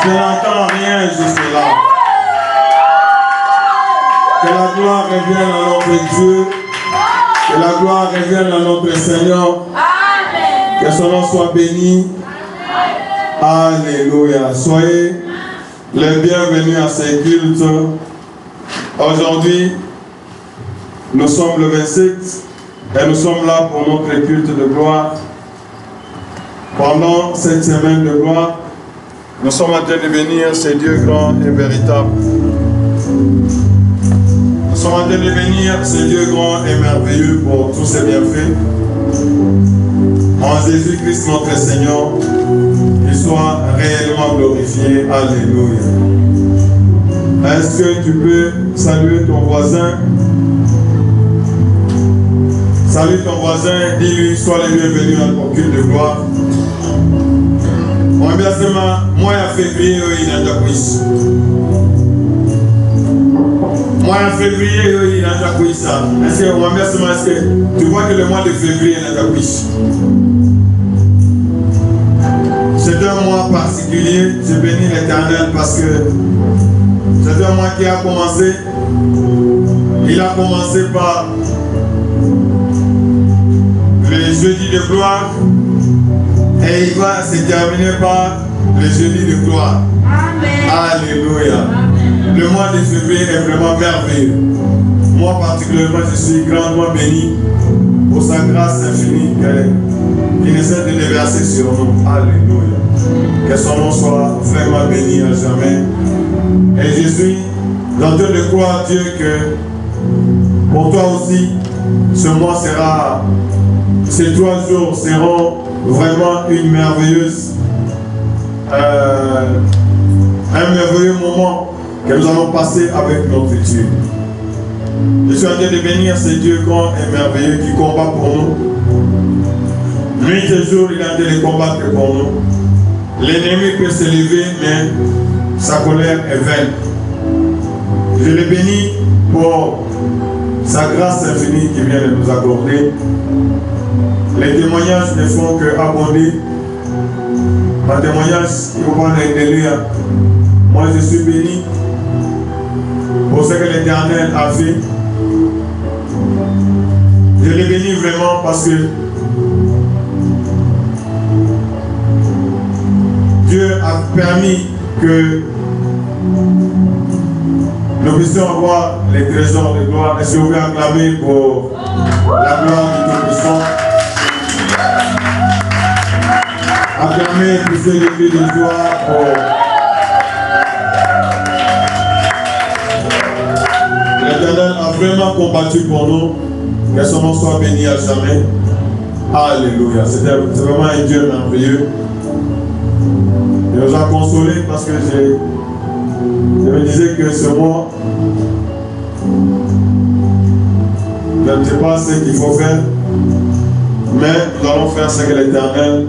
Je n'entends rien jusque-là. Que la gloire revienne à notre Dieu. Que la gloire revienne à notre Seigneur. Que son nom soit béni. Alléluia. Soyez les bienvenus à ces cultes. Aujourd'hui, nous sommes le 27 et nous sommes là pour notre culte de gloire. Pendant cette semaine de gloire, nous sommes en train de bénir ce Dieu grand et véritable. Nous sommes en train de bénir ce Dieu grand et merveilleux pour tous ses bienfaits. En Jésus-Christ notre Seigneur, qu'il soit réellement glorifié. Alléluia. Est-ce que tu peux saluer ton voisin? Salue ton voisin, dis-lui, sois le bienvenu à ton culte de gloire. On bien seulement, moi en février, il y a déjà quiz. Moi en février, il y a déjà quiz. Est-ce que, on bien seulement, est-ce que tu vois que le mois de février, il y a déjà quiz? C'est un mois particulier, je bénis l'Éternel parce que c'est un mois qui a commencé. Il a commencé par le jeudi de gloire et il va se terminer par le jeudi de gloire. Amen. Alléluia. Amen. Le mois de février est vraiment merveilleux. Moi particulièrement, je suis grandement béni pour sa grâce infinie qui ne cesse de déverser sur nous. Alléluia. Que son nom soit vraiment béni à jamais. Et je suis en train de croire Dieu que pour toi aussi, ce mois sera, ces 3 jours seront vraiment une merveilleuse, un merveilleux moment que nous allons passer avec notre Dieu. Je suis en train de bénir ce Dieu grand et merveilleux qui combat pour nous. Nuit et jour, il est en train de combattre pour nous. L'ennemi peut s'élever, mais sa colère est vaine. Je le bénis pour sa grâce infinie qui vient de nous accorder. Les témoignages ne font que abonder. Un témoignage, il ne faut pas les lire. Moi, je suis béni pour ce que l'Éternel a fait. Je le bénis vraiment parce que Dieu a permis que nous puissions avoir les trésors de gloire. Est-ce que vous pouvez acclamer pour la gloire du Tout-Puissant? Acclamer pour ceux qui cris de joie pour l'Éternel a vraiment combattu pour nous. Que son nom soit béni à jamais. Alléluia. C'est vraiment un Dieu merveilleux. Il nous a consolés parce que je me disais que ce mois, je ne sais pas ce qu'il faut faire, mais nous allons faire ce que l'Éternel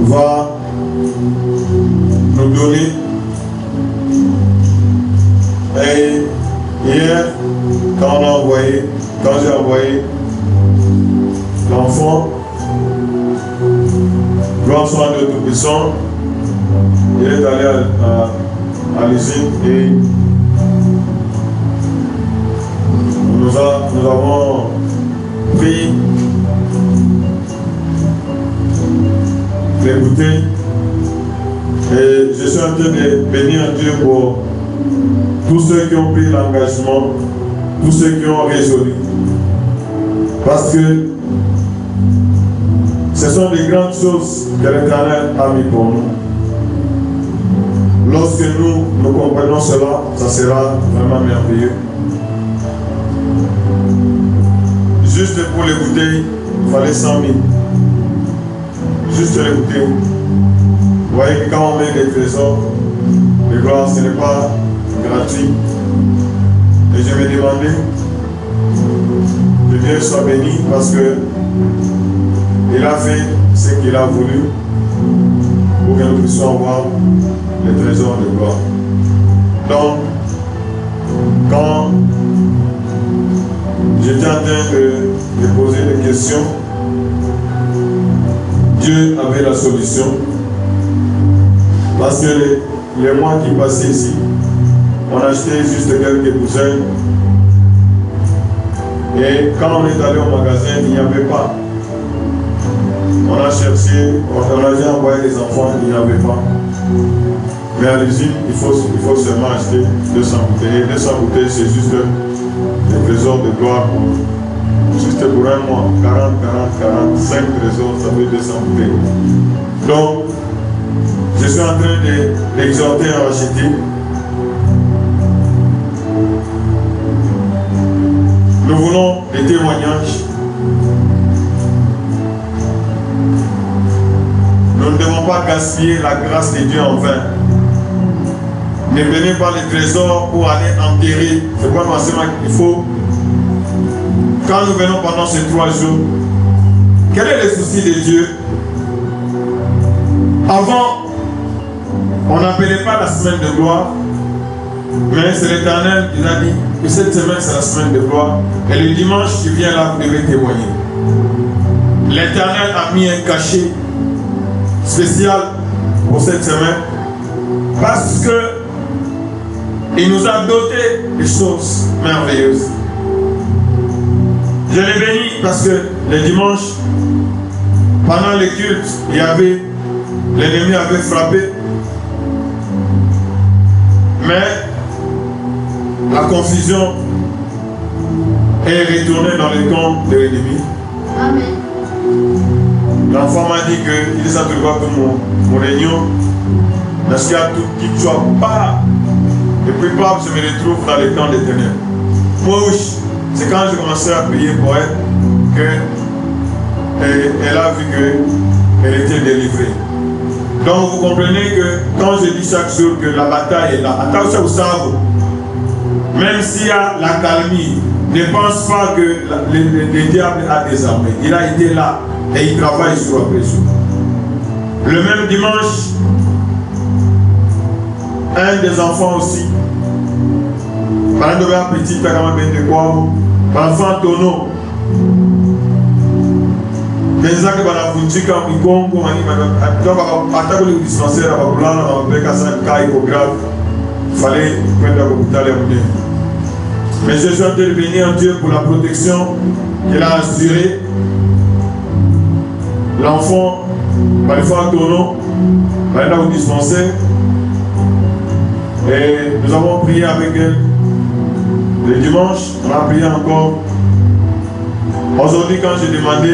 va nous donner. Et hier, quand j'ai envoyé l'enfant, gloire soit à Dieu Tout-Puissant, il est allé à l'usine et nous avons pris les bouteilles et je suis en train de bénir Dieu pour tous ceux qui ont pris l'engagement, tous ceux qui ont résolu. Parce que ce sont des grandes choses que l'Éternel a mis pour nous. Lorsque nous comprenons cela, ça sera vraiment merveilleux. Juste pour les bouteilles, il fallait 100 000. Juste les bouteilles. Vous voyez que quand on met des trésors, les gloires, ce n'est pas gratuit. Et je me demandais que Dieu soit béni parce que il a fait ce qu'il a voulu pour que nous puissions avoir les trésors de gloire. Donc, quand j'étais en train de poser des questions, Dieu avait la solution. Parce que les mois qui passaient ici, on achetait juste quelques douzaines. Et quand on est allé au magasin, il n'y avait pas. On a cherché, on a déjà envoyé les enfants, il n'y avait pas. Mais à l'usine, il faut seulement acheter 200 bouteilles. Et 200 bouteilles, c'est juste des trésors de gloire juste pour un mois. 40, 45 trésors, ça fait 200 bouteilles. Donc, je suis en train d'exhorter à acheter. Nous voulons des témoignages. Nous ne devons pas gaspiller la grâce de Dieu en vain. Ne venez pas les trésors pour aller enterrer. C'est quoi qu'il faut. Quand nous venons pendant ces 3 jours, quel est le souci de Dieu? Avant, on n'appelait pas la semaine de gloire, mais c'est l'Éternel qui a dit que cette semaine c'est la semaine de gloire. Et le dimanche qui vient là, vous devez témoigner. L'Éternel a mis un cachet spécial pour cette semaine parce que il nous a doté de choses merveilleuses. Je l'ai béni parce que le dimanche, pendant les cultes, l'ennemi avait frappé. Mais la confusion est retournée dans le camp de l'ennemi. Amen. L'enfant m'a dit qu'il s'est trouvé comme mon réunion. Parce qu'il y a tout qui ne soit pas. Et puis, je me retrouve dans le camp des ténèbres. Moi, c'est quand j'ai commencé à prier pour elle qu'elle a vu qu'elle était délivrée. Donc, vous comprenez que quand je dis chaque jour que la bataille est là, attention au cerveau. Même s'il y a la calmie, ne pense pas que le diable a des armées. Il a été là et il travaille jour après jour. Le même dimanche, un des enfants aussi, pendant que petit, enfant tonneau, il fallait prendre l'hôpital. Mais je suis intervenu en Dieu pour la protection qu'il a assurée. L'enfant, parfois en tonneau, va aller au dispensaire. Et nous avons prié avec elle. Le dimanche, on a prié encore. Aujourd'hui, quand j'ai demandé,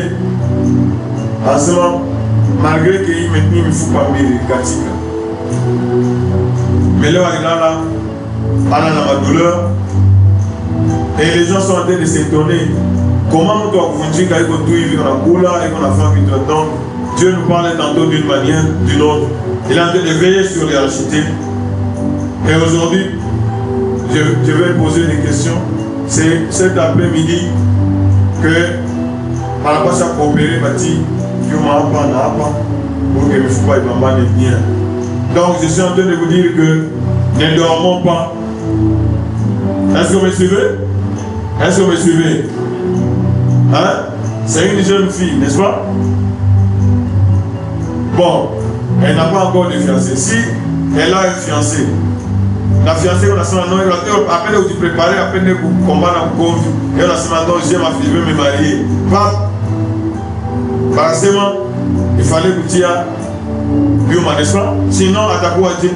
à ce moment, malgré qu'il me faut pas me gâtir. Mais là, on a la douleur. Et les gens sont en train de s'étonner. Comment on doit vous dire qu'on a fait. Donc, Dieu nous parle tantôt d'une manière, d'une autre. Il est en train de veiller sur les architectes. Et aujourd'hui, je vais poser des questions. C'est cet après-midi que on n'a pas ça coopérer, pour que ne faut pas être bien. Donc, je suis en train de vous dire que ne dormons pas. Est-ce que vous me suivez? Est-ce que vous me suivez? Hein? C'est une jeune fille, n'est-ce pas? Bon, elle n'a pas encore de fiancé. Si elle a un fiancé, la fiancée, on a son nom, après vous préparez, après vous combattre en cause, et on a son nom, j'ai ma fille, je vais me marier. Pas, forcément, il fallait que tu aies Bioma, n'est-ce pas? Sinon, attaquez.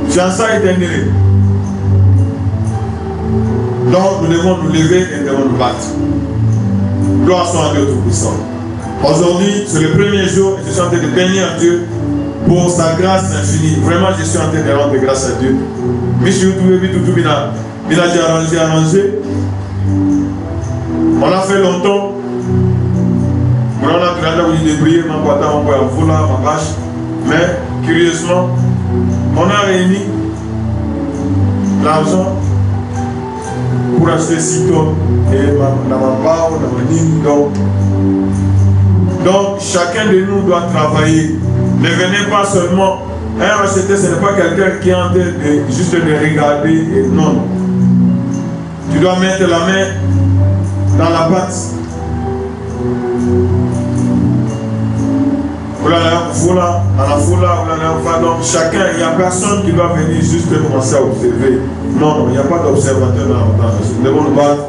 Fiançailles est annulé. Donc, nous devons nous lever et nous devons nous battre. Gloire soit à Dieu Tout-Puissant. Aujourd'hui, c'est le premier jour et je suis en train de bénir Dieu pour sa grâce infinie. Vraiment, je suis en train de rendre grâce à Dieu. Arrangé. On a fait longtemps. On a débrouillé, mais curieusement, on a réuni l'argent pour acheter 6 tonnes et donc chacun de nous doit travailler. Ne venez pas seulement. Un acheteur, ce n'est pas quelqu'un qui est en train de juste de regarder. Non. Tu dois mettre la main dans la pâte. donc chacun, il n'y a personne qui doit venir juste commencer à observer. Non, il n'y a pas d'observateur dans la tâche. Nous devons nous battre.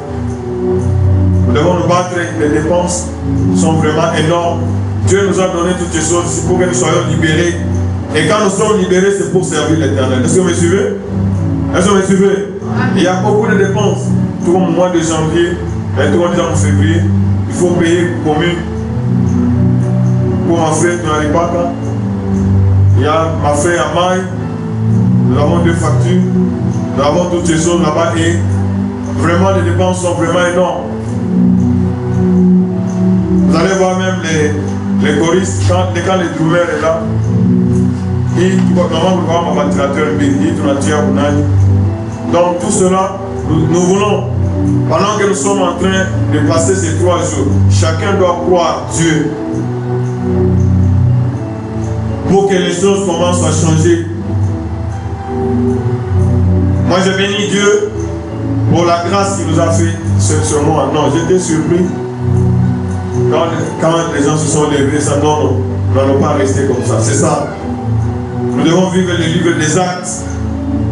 Nous devons nous battre. Les dépenses sont vraiment énormes. Dieu nous a donné toutes ces choses pour que nous soyons libérés. Et quand nous sommes libérés, c'est pour servir l'Éternel. Est-ce que vous me suivez? Est-ce que vous me suivez? Il y a beaucoup de dépenses. Tout comme au mois de janvier, et tout comme en février, il faut payer commune. Pour ma frère, tu n'arrives pas quand? Il y a ma frère à Maï. Nous avons 2 factures. Nous avons toutes ces choses là-bas. Et vraiment, les dépenses sont vraiment énormes. Vous allez voir même les choristes, quand le drummer est là, donc tout cela, nous voulons, pendant que nous sommes en train de passer ces 3 jours, chacun doit croire Dieu pour que les choses commencent à changer. Moi je bénis Dieu pour la grâce qu'il nous a fait sur moi. Non, j'étais surpris quand les gens se sont levés, ça non, nous n'allons pas rester comme ça. C'est ça. Nous devons vivre le livre des actes.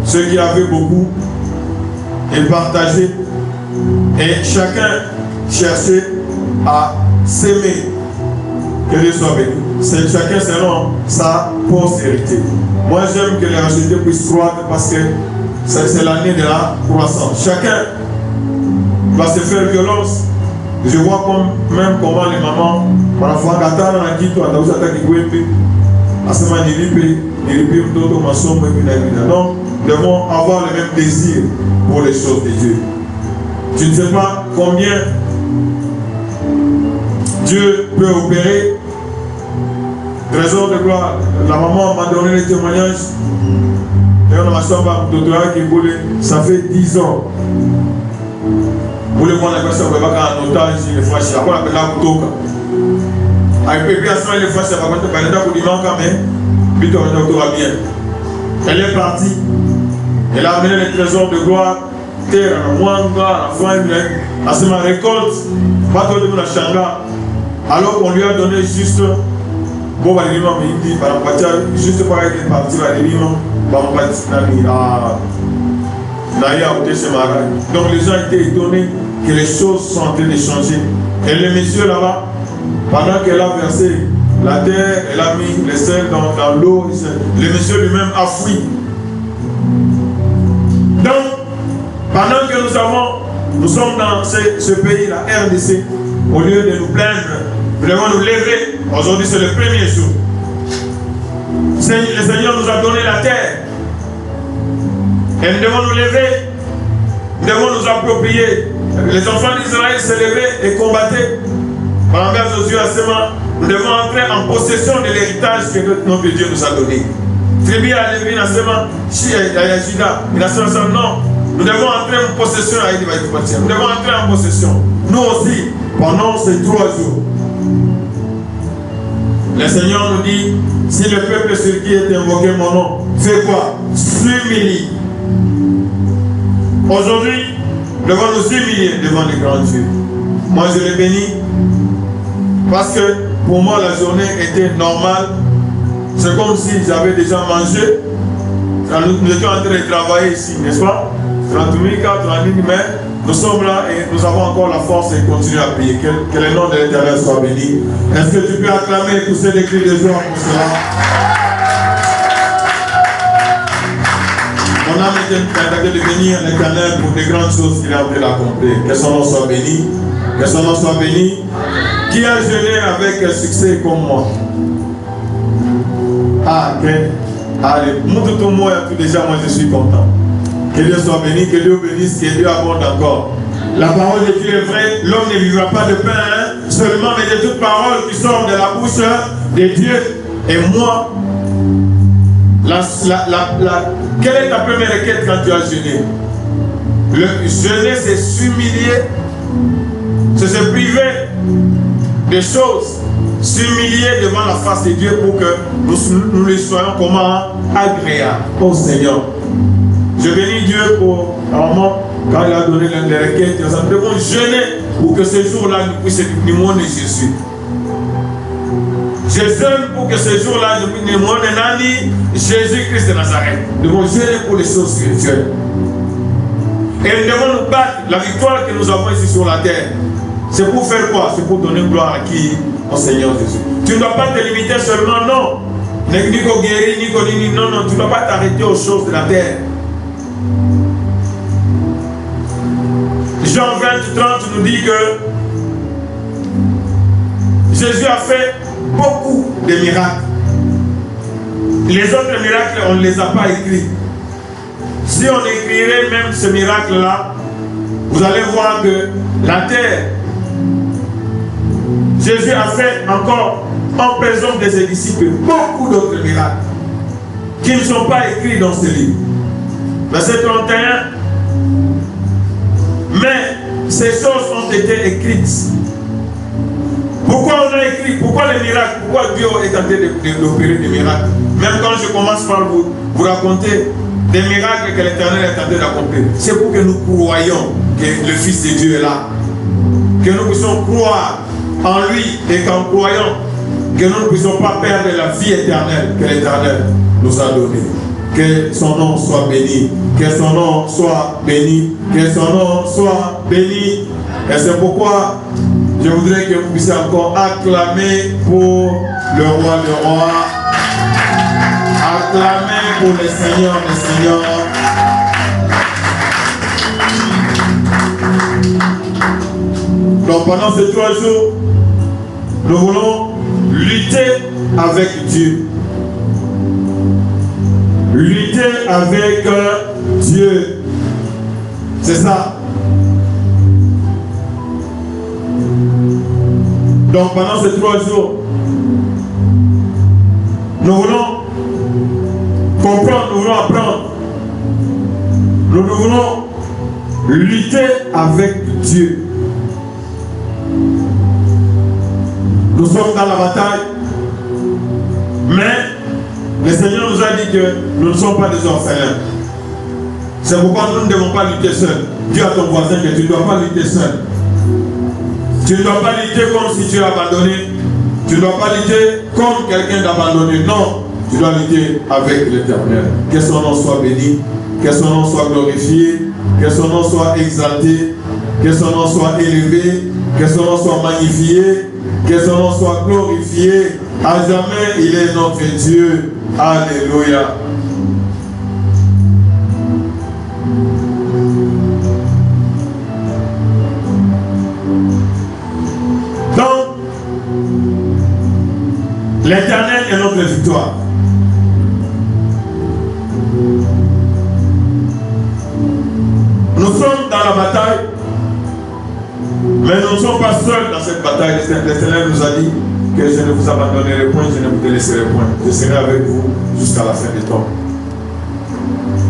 Ceux qui avaient beaucoup et partager. Et chacun cherchait à s'aimer. Que Dieu soit béni. Chacun selon sa postérité. Moi j'aime que les rachetés puissent croître parce que c'est l'année de la croissance. Chacun va se faire violence. Je vois même comment les mamans, parfois, donc, nous devons avoir le même désir pour les choses de Dieu. Tu ne sais pas combien Dieu peut opérer. Trésor de gloire. La maman m'a donné les témoignages. Ça fait 10 ans. Vous le voyez, on a un otage, il est fâché. Après, on appelle la Koutoka. Avec Pépé, à ce moment, il est fâché. Elle est partie. Elle a amené les trésors de gloire. Terre, Mwanga, à ce moment, récolte. Pas trop de monde à Shanga. Alors qu'on lui a donné juste. Bon, il dit, juste pour être parti, donc les gens étaient étonnés que les choses sont en train de changer. Et le monsieur là-bas, pendant qu'elle a versé la terre, elle a mis les sels dans l'eau, le monsieur lui-même a fui. Donc, pendant que nous sommes dans ce pays-là, RDC, au lieu de nous plaindre, nous devons nous lever. Aujourd'hui, c'est le premier jour. Le Seigneur nous a donné la terre. Et nous devons nous lever. Nous devons nous approprier. Les enfants d'Israël se levaient et combattaient. Par engage aux yeux à seulement, nous devons entrer en possession de l'héritage que notre Dieu nous a donné. Tribu à Lévi, non. Nous devons entrer en possession. Nous devons entrer en possession. Nous aussi, pendant ces 3 jours. Le Seigneur nous dit, si le peuple sur qui est invoqué mon nom, fait quoi? S'humilie. Aujourd'hui, nous devons nous humilier devant le grand Dieu. Moi, je le bénis parce que pour moi, la journée était normale. C'est comme si j'avais déjà mangé. Nous étions en train de travailler ici, n'est-ce pas? 30 000, 40 000, mais nous sommes là et nous avons encore la force de continuer à prier. Que le nom de l'Éternel soit béni. Est-ce que tu peux acclamer et pousser des cris de joie pour cela? Mon âme est en train de bénir l'Éternel pour des grandes choses qu'il est en train d'accomplir. Que son nom soit béni. Que son nom soit béni. Qui a jeûné avec succès comme moi? Ah, ok. Allez, montre-toi-moi tout déjà, moi je suis content. Que Dieu soit béni, que Dieu bénisse, que Dieu abonde encore. La parole de Dieu est vraie, l'homme ne vivra pas de pain seulement, mais de toute parole qui sort de la bouche de Dieu. Et moi, quelle est ta première requête quand tu as jeûné? Le jeûner, c'est s'humilier, c'est se priver des choses, s'humilier devant la face de Dieu pour que nous les soyons comment agréables au Seigneur. Je bénis Dieu pour un moment, quand il a donné les requêtes, nous devons jeûner pour que ce jour-là nous puissions témoigner de Jésus. Je jeûne pour que ce jour-là, je puisse demander Jésus-Christ de Nazareth. Nous devons jeûner pour les choses spirituelles. Et nous devons nous battre. La victoire que nous avons ici sur la terre, c'est pour faire quoi? C'est pour donner gloire à qui? Au Seigneur Jésus. Tu ne dois pas te limiter seulement, non. Ni qu'au guérir, ni qu'au nini, non, non. Tu ne dois pas t'arrêter aux choses de la terre. Jean 20, 30 nous dit que Jésus a fait beaucoup de miracles. Les autres miracles, on ne les a pas écrits. Si on écrirait même ce miracle-là, vous allez voir que la terre, Jésus a fait encore en présence de ses disciples beaucoup d'autres miracles qui ne sont pas écrits dans ce livre. Verset 31. Mais ces choses ont été écrites. Pourquoi on a écrit? Pourquoi les miracles? Pourquoi Dieu est en train d'opérer des miracles? Même quand je commence par vous raconter des miracles que l'Éternel est en train d'accomplir, c'est pour que nous croyions que le Fils de Dieu est là. Que nous puissions croire en lui et qu'en croyant, que nous ne puissions pas perdre la vie éternelle que l'Éternel nous a donnée. Que son nom soit béni. Que son nom soit béni. Que son nom soit béni. Et c'est pourquoi je voudrais que vous puissiez encore acclamer pour le roi des rois. Acclamer pour le Seigneur des seigneurs. Donc pendant ces 3 jours, nous voulons lutter avec Dieu. Lutter avec Dieu. C'est ça. Donc pendant ces 3 jours, nous voulons comprendre, nous voulons apprendre. Nous voulons lutter avec Dieu. Nous sommes dans la bataille, mais le Seigneur nous a dit que nous ne sommes pas des orphelins. C'est pourquoi nous ne devons pas lutter seuls. Dis à ton voisin que tu ne dois pas lutter seul. Tu ne dois pas lutter comme si tu es abandonné. Tu ne dois pas lutter comme quelqu'un d'abandonné. Non, tu dois lutter avec l'Éternel. Que son nom soit béni, que son nom soit glorifié, que son nom soit exalté, que son nom soit élevé, que son nom soit magnifié, que son nom soit glorifié. À jamais, il est notre Dieu. Alléluia. Donc, l'Éternel est notre victoire. Nous sommes dans la bataille, mais nous ne sommes pas seuls dans cette bataille. L'Éternel nous a dit que je ne vous abandonnerai point, je ne vous délaisserai point. Je serai avec vous jusqu'à la fin des temps.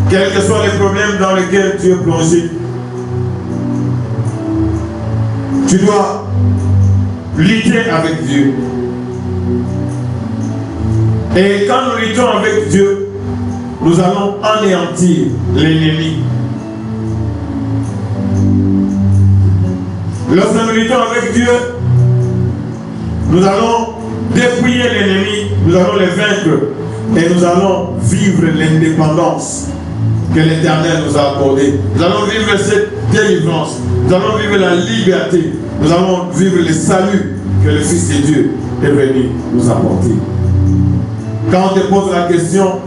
Quels que soient les problèmes dans lesquels tu es plongé, tu dois lutter avec Dieu. Et quand nous luttons avec Dieu, nous allons anéantir l'ennemi. Lorsque nous luttons avec Dieu, nous allons dépouiller l'ennemi, nous allons les vaincre et nous allons vivre l'indépendance que l'Éternel nous a accordée. Nous allons vivre cette délivrance, nous allons vivre la liberté, nous allons vivre le salut que le Fils de Dieu est venu nous apporter. Quand on te pose la question,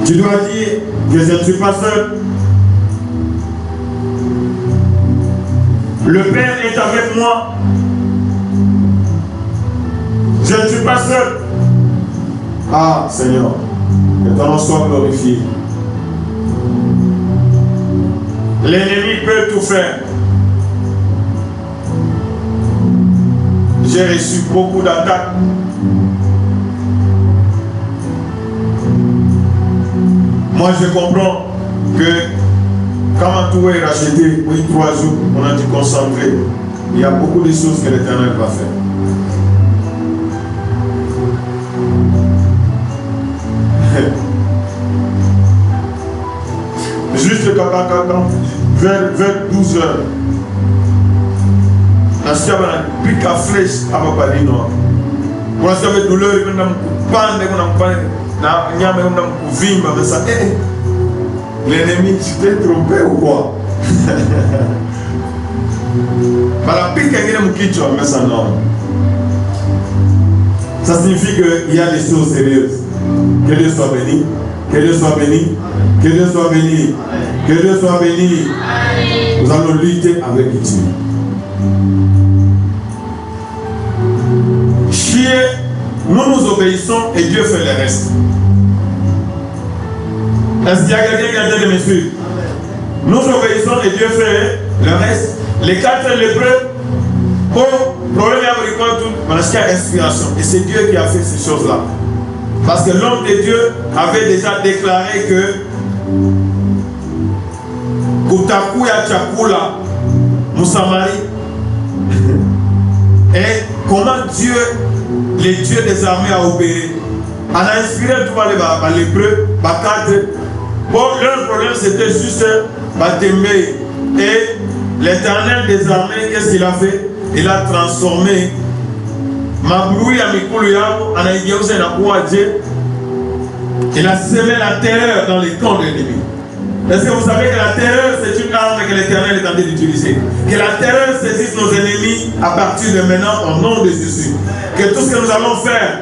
tu dois dire que je ne suis pas seul. Le Père est avec moi. Je ne suis pas seul. Ah Seigneur, que ton nom soit glorifié. L'ennemi peut tout faire. J'ai reçu beaucoup d'attaques. Moi je comprends que quand tout est racheté, oui, 3 jours, on a dû concentrer. Il y a beaucoup de choses que l'Éternel va faire. Juste vers 12 heures, nasikia bana pika flèche hapa palino. Unasikia douleur kwenda mkupande kuna mpande na nyama kwenda mkuvimba sasa l'ennemi tu t'es trompé ou quoi? Bala pika ngine mkichwa mais ça non. Ça signifie qu'il y a des choses sérieuses. Que Dieu soit béni. Que Dieu soit béni. Que Dieu soit béni. Que Dieu soit béni. Nous allons lutter avec Dieu. Nous nous obéissons et Dieu fait le reste. Est-ce qu'il y a quelqu'un qui a été de me suivre? Nous obéissons et Dieu fait le reste. Les 4 lépreux, problème avec tout, parce qu'il y a inspiration. Et c'est Dieu qui a fait ces choses-là. Parce que l'homme de Dieu avait déjà déclaré que Kutakuya Chakula Moussamari. Et comment Dieu, les dieux des armées, a opéré. On a inspiré tout les lépreux, les 4. Bon, leur problème c'était juste Batembe. Et l'Éternel des armées, qu'est-ce qu'il a fait? Il a transformé il a semé la terreur dans les camps de l'ennemi. Est-ce que vous savez que la terreur c'est une arme que l'Éternel est en train d'utiliser? Que la terreur saisisse nos ennemis à partir de maintenant au nom de Jésus. Que tout ce que nous allons faire,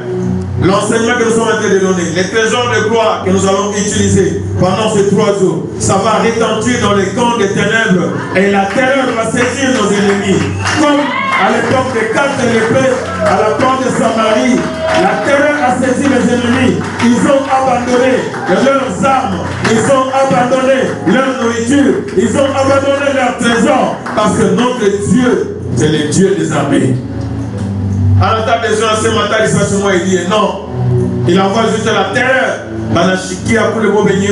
l'enseignement que nous sommes en train de donner, les trésors de gloire que nous allons utiliser pendant ces 3 jours, ça va retentir dans les camps des ténèbres et la terreur va saisir nos ennemis. Comme à l'époque des 4 lépreux, à la porte de Samarie, la terreur a saisi les ennemis. Ils ont abandonné leurs armes, ils ont abandonné leur nourriture, ils ont abandonné leurs trésors parce que notre Dieu, c'est le Dieu des armées. À la table des gens, ce matin, il dit non. Il envoie juste la terreur. Banachiki a pour le mot béni.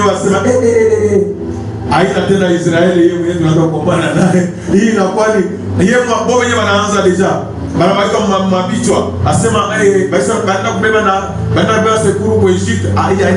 Aïe, la terre d'Israël, il y a un combat. Il y a un combat. Il y a un combat. Il y a un combat déjà. Comme ma bichwa. À ce moment, il y a un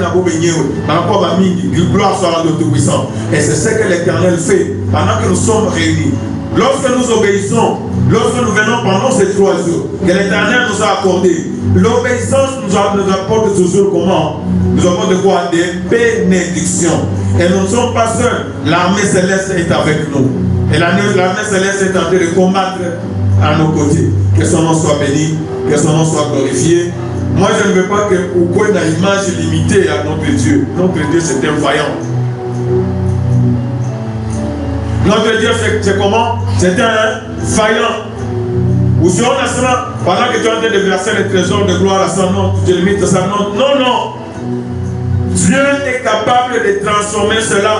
gloire soit à l'auto-puissant. Et c'est ce que l'Éternel fait pendant que nous sommes réunis. Lorsque nous obéissons, lorsque nous venons pendant ces 3 jours, que l'Éternel nous a accordé, l'obéissance nous apporte toujours comment? Nous apporte quoi? Des bénédictions. Et nous ne sommes pas seuls. L'armée céleste est avec nous. Et l'armée céleste est en train de combattre à nos côtés. Que son nom soit béni, que son nom soit glorifié. Moi, je ne veux pas que vous voyez une image limitée à notre Dieu. Notre Dieu, c'est un vaillant. Notre Dieu, c'est comment? C'est un vaillant. Ou si on a cela, pendant que tu es en train de verser les trésors de gloire à son nom, tu te limites à son nom. Non, non. Dieu est capable de transformer cela.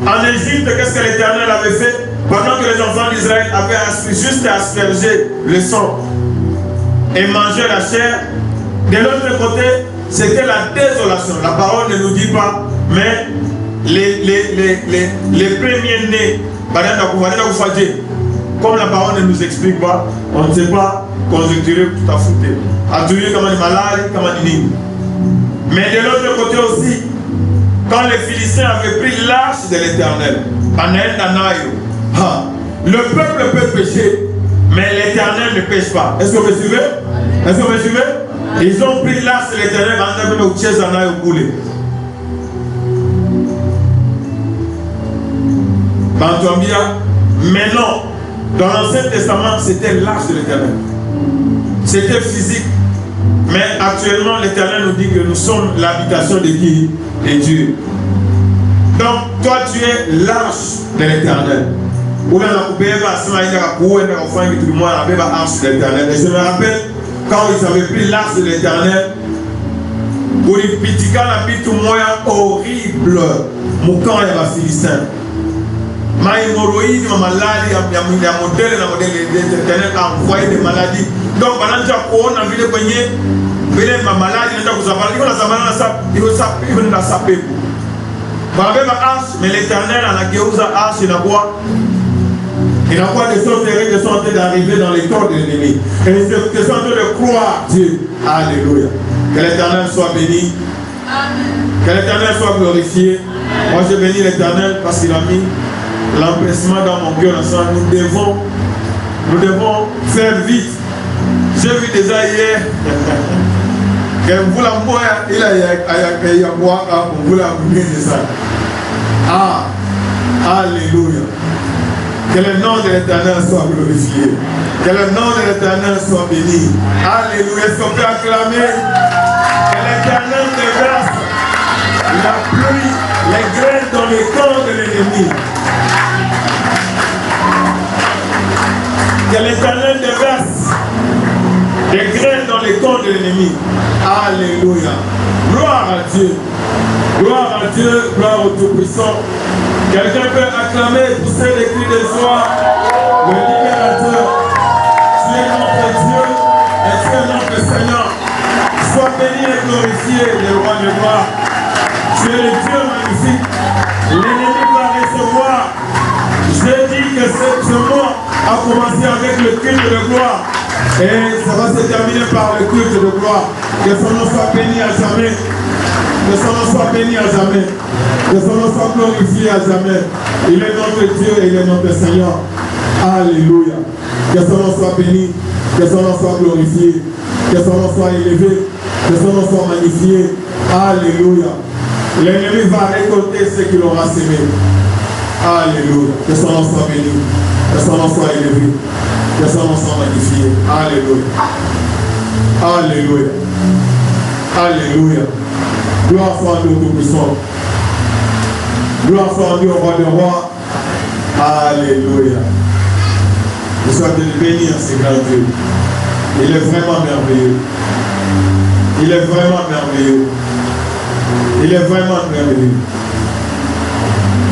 En Égypte, qu'est-ce que l'Éternel avait fait? Pendant que les enfants d'Israël avaient juste aspergé le sang et mangé la chair, de l'autre côté, c'était la désolation. La parole ne nous dit pas, mais les premiers-nés, comme la parole ne nous explique pas, on ne sait pas conjecturer tout à fait. Atelier comme les malades, comme les lignes. Mais de l'autre côté aussi, quand les Philistins avaient pris l'arche de l'Éternel, le peuple peut pécher, mais l'Éternel ne pêche pas. Est-ce que vous me suivez? Est-ce que vous me suivez? Ils ont pris l'arche de l'Éternel, mais non, dans l'Ancien Testament, c'était l'arche de l'Éternel. C'était physique. Mais actuellement, l'Éternel nous dit que nous sommes l'habitation de qui? De Dieu. Donc, toi, tu es l'arche de l'Éternel. Et je me rappelle, quand ils avaient pris l'arche de l'Éternel, pour les petits cas, la bite horrible, mon camp est la Philistin. Ma hémorroïde, ma maladie, il y a un modèle l'Éternel a envoyé des maladies. Donc, pendant que on a vu les poignets, ma maladie, il faut la saper. Mais l'Éternel a la Géouza arche, il a quoi? Il a quoi des sorcelleries qui sont en train d'arriver dans les corps de l'ennemi. Et ils sont en train de croire Dieu. Alléluia. Que l'Éternel soit béni. Amen. Que l'Éternel soit glorifié. Moi, je bénis l'Éternel parce qu'il a mis l'empêchement dans mon cœur. Nous devons faire vite. J'ai vu déjà hier que vous la moya, il a vous la ça. Ah, alléluia. Que le nom de l'Éternel soit glorifié. Que le nom de l'Éternel soit béni. Alléluia. Est-ce qu'on peut acclamer? Que l'Éternel déverse la pluie, les graines dans les camps de l'ennemi. Que l'Éternel déverse les graines dans les camps de l'ennemi. Alléluia. Gloire à Dieu. Gloire à Dieu. Gloire au Tout-Puissant. Quelqu'un peut acclamer, pousser des cris de joie. Le libérateur. Tu es notre Dieu et tu es notre Seigneur. Sois béni et glorifié, le roi de gloire. Tu es le Dieu magnifique. L'ennemi va recevoir. J'ai dit que ce mois a commencé avec le culte de gloire. Et ça va se terminer par le culte de gloire. Que son nom soit béni à jamais. Que son nom soit béni à jamais. Que son nom soit glorifié à jamais. Il est notre Dieu et il est notre Seigneur. Alléluia. Que son nom soit béni. Que son nom soit glorifié. Que son nom soit élevé. Que son nom soit magnifié. Alléluia. L'ennemi va récolter ce qu'il aura semé. Alléluia. Que son nom soit béni. Que son nom soit élevé. Que son nom soit magnifié. Alléluia. Alléluia. Alléluia. Gloire soit à Dieu Tout-Puissant. Gloire soit à Dieu au roi des rois. Alléluia. Je souhaite de bénir ce grand Dieu. Il est vraiment merveilleux. Il est vraiment merveilleux. Il est vraiment merveilleux.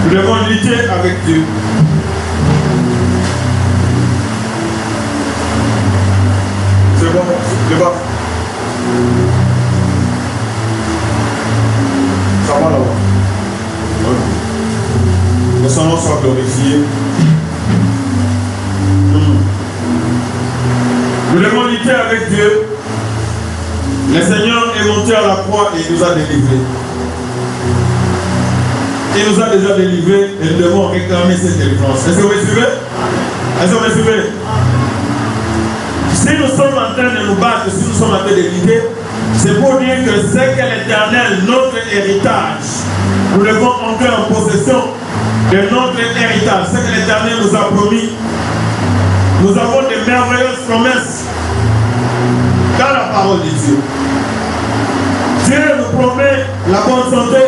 Nous devons lutter avec Dieu. C'est bon, je vais. Ça va là-bas. Que son nom soit glorifié. Nous devons lutter avec Dieu. Le Seigneur est monté à la croix et il nous a délivrés. Il nous a déjà délivrés et nous devons réclamer cette délivrance. Est-ce que vous me suivez? Est-ce que vous me suivez? Si nous sommes en train de nous battre, si nous sommes en train de lutter, c'est pour dire que c'est que l'Éternel, notre héritage, nous devons entrer en possession de notre héritage. C'est que l'Éternel nous a promis. Nous avons de merveilleuses promesses dans la parole de Dieu. Dieu nous promet la bonne santé.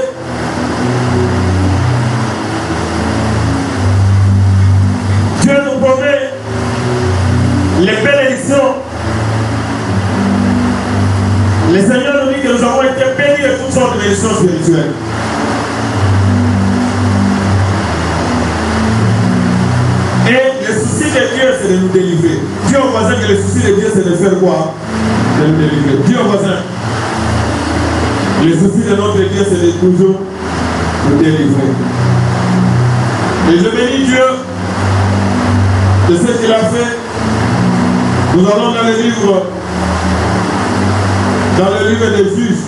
Dieu nous promet les bénédictions. Le Seigneur nous dit que nous avons été bénis de toutes sortes de bénédictions spirituelles. Et le souci de Dieu, c'est de nous délivrer. Dis au voisin que le souci de Dieu, c'est de faire quoi? De nous délivrer. Dis au voisin. Le souci de notre Dieu, c'est de toujours nous délivrer. Et je bénis Dieu de ce qu'il a fait. Nous allons dans le livre des Juges.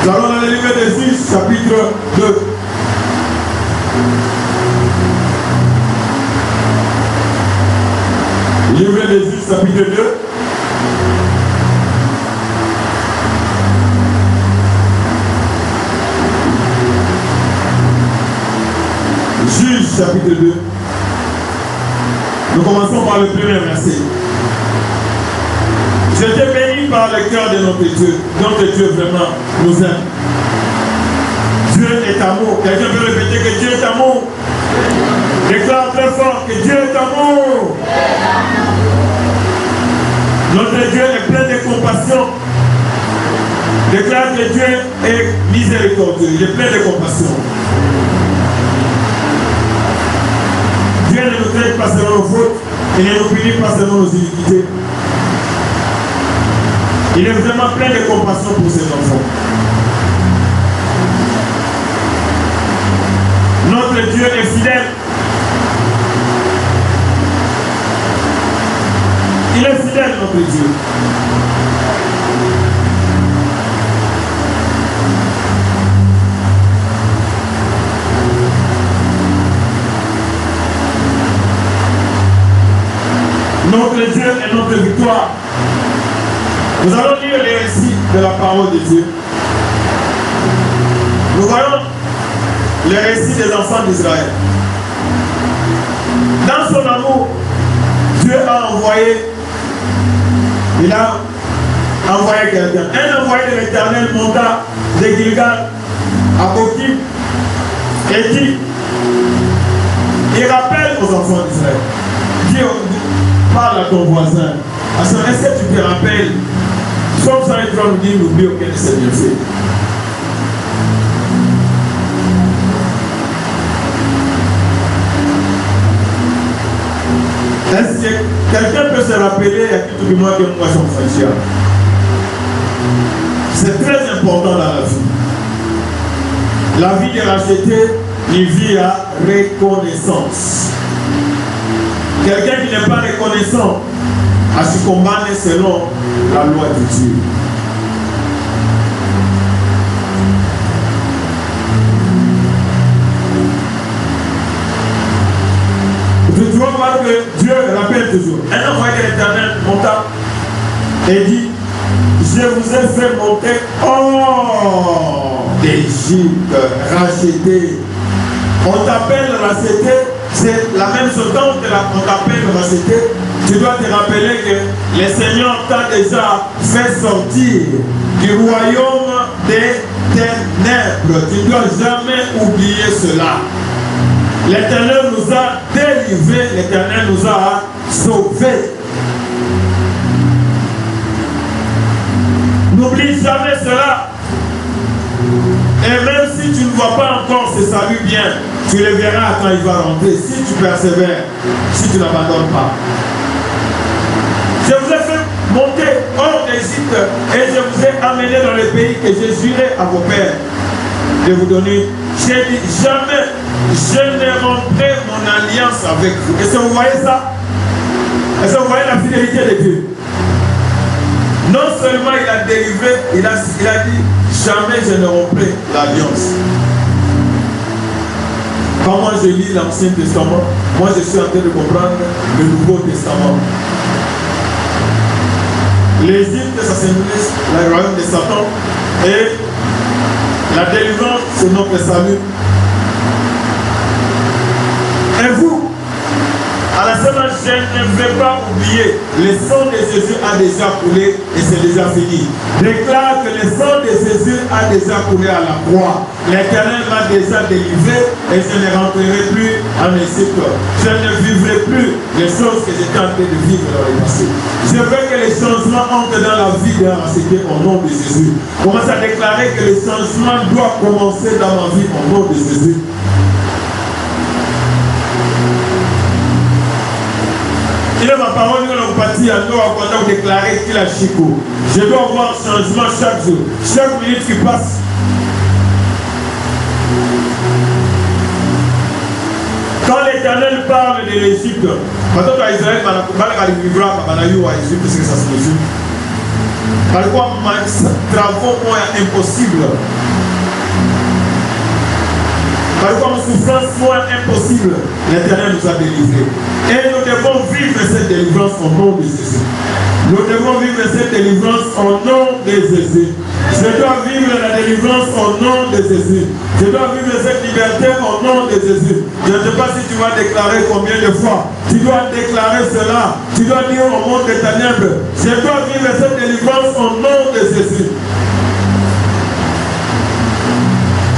Nous allons dans le livre des Juges, chapitre 2. Livre des Juges, chapitre 2. Juges, chapitre 2. Nous commençons par le premier verset. J'étais béni par le cœur de notre Dieu. Notre Dieu vraiment nous aime. Dieu est amour. Quelqu'un peut répéter que Dieu est amour. Déclare très fort que Dieu est amour. Notre Dieu est plein de compassion. Déclare que Dieu est miséricordieux. Il est plein de compassion. Dieu ne nous traite pas selon nos fautes. Il ne nous punit pas selon nos iniquités. Il est vraiment plein de compassion pour ses enfants. Notre Dieu est fidèle. Il est fidèle, notre Dieu. Notre Dieu est notre victoire. Nous allons lire les récits de la parole de Dieu. Nous voyons les récits des enfants d'Israël. Dans son amour, Dieu a envoyé, il a envoyé quelqu'un. Un envoyé de l'Éternel monta de Gilgal à Bokim et dit, il rappelle aux enfants d'Israël. Dis, parle à ton voisin. Est-ce que tu te rappelles? Sauf ça, il doit nous dire, n'oublie auquel il s'est bien fait. Est-ce que quelqu'un peut se rappeler, il y a tout du moins que moi je me. C'est très important dans la vie. La vie de racheter, il vit à reconnaissance. Quelqu'un qui n'est pas reconnaissant a se combattre selon la loi de Dieu. Tu vas voir que Dieu rappelle toujours. Un envoyé de l'Éternel monta et dit, je vous ai fait monter hors d'Égypte, racheté. On t'appelle racheté, c'est la même chose. Quand on t'appelle racheté, tu dois te rappeler que le Seigneur t'a déjà fait sortir du royaume des ténèbres. Tu ne dois jamais oublier cela. L'Éternel nous a délivrés, l'Éternel nous a sauvés. N'oublie jamais cela. Et même si tu ne vois pas encore ce salut bien, tu le verras quand il va rentrer. Si tu persévères, si tu n'abandonnes pas. Je vous ai fait monter hors d'Égypte et je vous ai amené dans le pays que j'ai juré à vos pères de vous donner. J'ai dit jamais je ne romprai mon alliance avec vous. Est-ce que vous voyez ça? Est-ce que vous voyez la fidélité de Dieu? Non seulement il a délivré, il a dit jamais je ne romprai l'alliance. Quand moi je lis l'Ancien Testament, moi je suis en train de comprendre le Nouveau Testament. L'Égypte, ça symbolise le royaume de Satan et la délivrance, c'est notre salut. Et vous, à la semaine, je ne vais pas oublier, le sang de Jésus a déjà coulé et c'est déjà fini. Déclare que le sang de Jésus a déjà coulé à la croix. L'Éternel m'a déjà délivré et je ne rentrerai plus en Égypte. Je ne vivrai plus les choses que j'étais en train de vivre dans le passé. Je veux que les changements entrent dans la vie d'un racheté au nom de Jésus. Commence à déclarer que les changements doivent commencer dans ma vie au nom de Jésus. Il est ma parole, nous avons parti à nous avant de déclarer qu'il a Chico. Je dois avoir changement chaque jour, chaque minute qui passe. Quand l'Éternel parle de l'Égypte, maintenant à Israël, c'est ce que ça signifie. Par quoi travaux moins impossibles. Par quoi souffrance moins impossible, l'Éternel nous a délivrés. Et nous devons vivre cette délivrance au nom de Jésus. Nous devons vivre cette délivrance au nom de Jésus. Je dois vivre la délivrance au nom de Jésus. Je dois vivre cette liberté au nom de Jésus. Je ne sais pas si tu vas déclarer combien de fois. Tu dois déclarer cela. Tu dois dire au monde des ténèbres. Je dois vivre cette délivrance au nom de Jésus.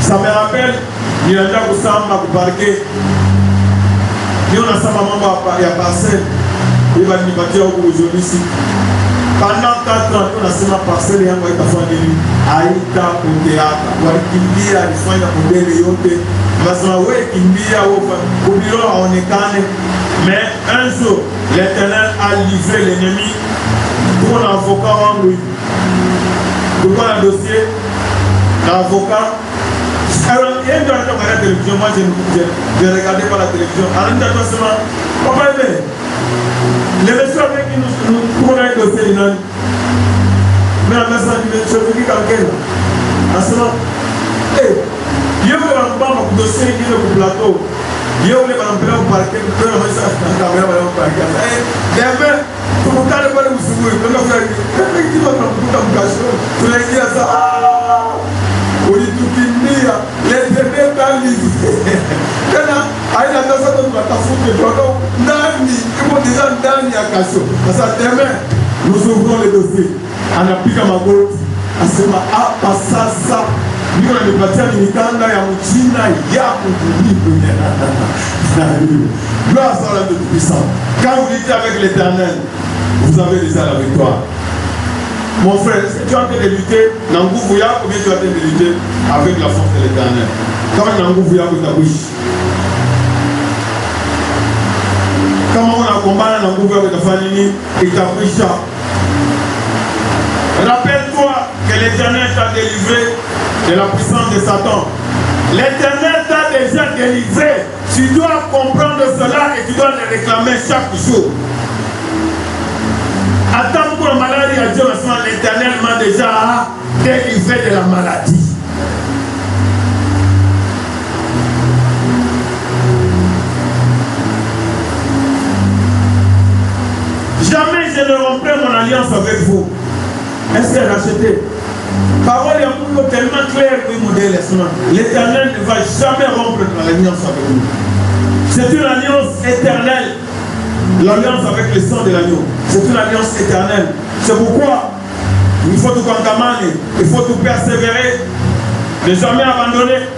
Ça me rappelle, il y a déjà pour ça, pour parquer. Il y a un mambo à parcelle. Il va nous bâtir aujourd'hui ici. Pendant 4 ans, on a seulement parcelle et on va être fait de lui. Aïta au théâtre. On va kimbi à l'ifanya pour des yote. Parce que ouais, kimbi à au bureau on est canné. Mais un jour, l'Éternel a livré l'ennemi pour l'avocat en lui. Pourquoi le dossier? L'avocat. Alors, il y a une fois que la télévision, moi je regardais pas la télévision. Alors, il y a une fois papa aimé, les messieurs avec qui nous prenons un dossier, mais la personne dit, je vous dis quelqu'un. En ce moment, il y a un dossier qui est au plateau. Je voulais me parquer, je voulais me parquer. Demain, tu me parles pas de vous souvenir. Je me fais tu vas me cacher. Tu l'as dit à ça. Oui, tout qui dit, les bébés dans l'île. Quand il a fait ça, tu vas t'affronter. Dani, il faut dire Dani à Casso. Parce que demain, nous ouvrons le dossier. On applique à ma gauche. Asema hapa sasa niko nimepatia mikanda ya mchina ya kutulivu. Gloire à la Tout-Puissant. Quand vous luttez avec l'Éternel, vous avez déjà la victoire. Mon frère, est-ce que tu es en train de lutter dans Ngouvouya ou bien tu es en train de lutter avec la force de l'Éternel? Comment dans Ngouvouya que tu as bouche? Comment on a combattu dans Ngouvouya que tu as fait et tu as pris ça? Rappelle-toi que l'Éternel t'a délivré de la puissance de Satan. L'Éternel t'a déjà délivré. Tu dois comprendre cela et tu dois le réclamer chaque jour. Attends pour la maladie à Dieu, l'Éternel m'a déjà délivré de la maladie. Jamais je ne romprai mon alliance avec vous. Est-ce qu'elle a acheté? Parole est tellement claire que l'Éternel ne va jamais rompre l'alliance avec nous. C'est une alliance éternelle. L'alliance avec le sang de l'agneau. C'est une alliance éternelle. C'est pourquoi il faut tout condamner, il faut tout persévérer, ne jamais abandonner.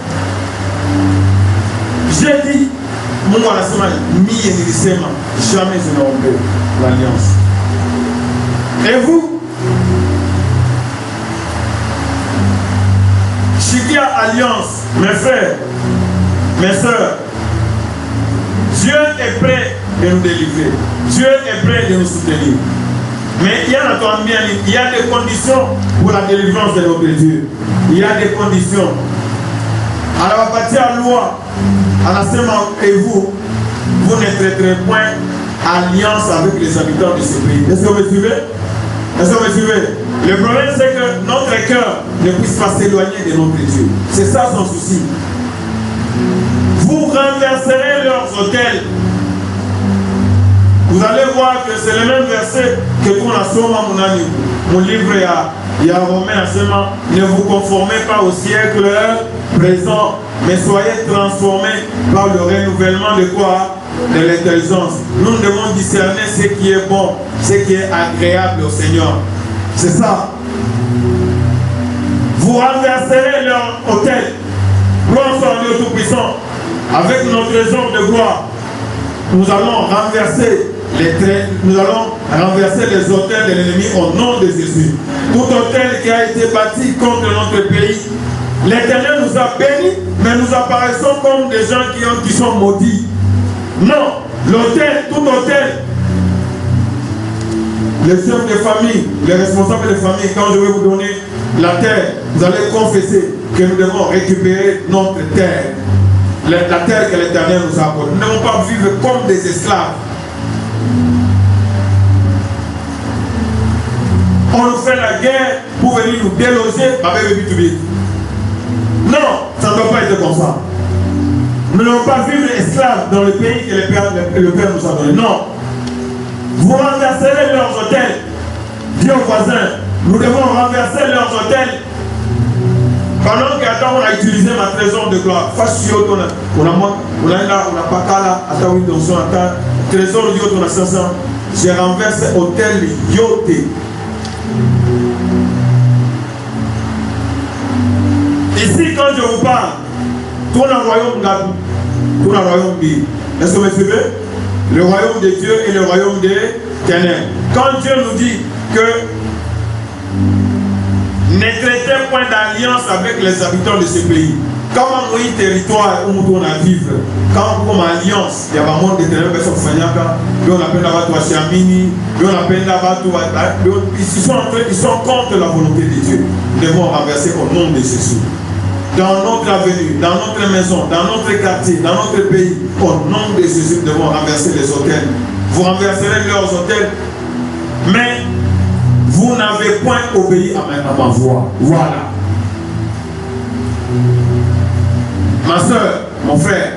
J'ai dit, jamais je ne romprai l'alliance. Et vous? Chikia Alliance, mes frères, mes soeurs, Dieu est prêt de nous délivrer. Dieu est prêt de nous soutenir. Mais il y a des conditions pour la délivrance de notre Dieu. Il y a des conditions. Alors, à partir de la loi, à la semaine et vous ne traiterez point alliance avec les habitants de ce pays. Est-ce que vous me suivez? Est-ce que vous me suivez? Le problème, c'est que notre cœur ne puisse pas s'éloigner de notre Dieu. C'est ça son souci. Vous renverserez leurs autels. Vous allez voir que c'est le même verset que pour la somme à mon livre il y a Romain enseignement. Ne vous conformez pas au siècle présent, mais soyez transformés par le renouvellement de quoi? De l'intelligence. Nous devons discerner ce qui est bon, ce qui est agréable au Seigneur. C'est ça. Vous renverserez leur autel. Gloire soit Dieu Tout-Puissant. Avec notre trésor de gloire, nous allons renverser les autels de l'ennemi au nom de Jésus. Tout autel qui a été bâti contre notre pays, l'Éternel nous a bénis, mais nous apparaissons comme des gens qui sont maudits. Non, l'autel, tout autel. Les chefs de famille, les responsables de famille, quand je vais vous donner la terre, vous allez confesser que nous devons récupérer notre terre. La terre que l'Éternel nous a accordée. Nous ne devons pas vivre comme des esclaves. On nous fait la guerre pour venir nous déloger avec le but. Non, ça ne doit pas être comme ça. Nous ne devons pas vivre esclaves dans le pays que le Père nous a donné. Non. Vous renverserez leurs hôtels. Dis aux voisins, nous devons renverser leurs hôtels. Pendant qu'Adam on a utilisé ma trésor de gloire. On a pas qu'à là, trésor de on a 500. J'ai renversé hôtel Yoté. Ici, quand je vous parle, tout le royaume d'Abou, tout le royaume d'I. Est-ce que vous me suivez? Le royaume de Dieu et le royaume des ténèbres. Quand Dieu nous dit que ne traitez point d'alliance avec les habitants de ce pays. Comment nous y territoire où nous on vivre? Quand on a alliance, il y a un monde de ténèbres qui sont fanyaka, on appelle d'avoir toi Chiamini, on appelle d'avoir toi. Ils sont contre la volonté de Dieu. Nous devons renverser au nom de Jésus. Dans notre avenue, dans notre maison, dans notre quartier, dans notre pays, au nom de Jésus, nous devons renverser les hôtels. Vous renverserez leurs hôtels, mais vous n'avez point obéi à ma voix. Voilà. Ma soeur, mon frère,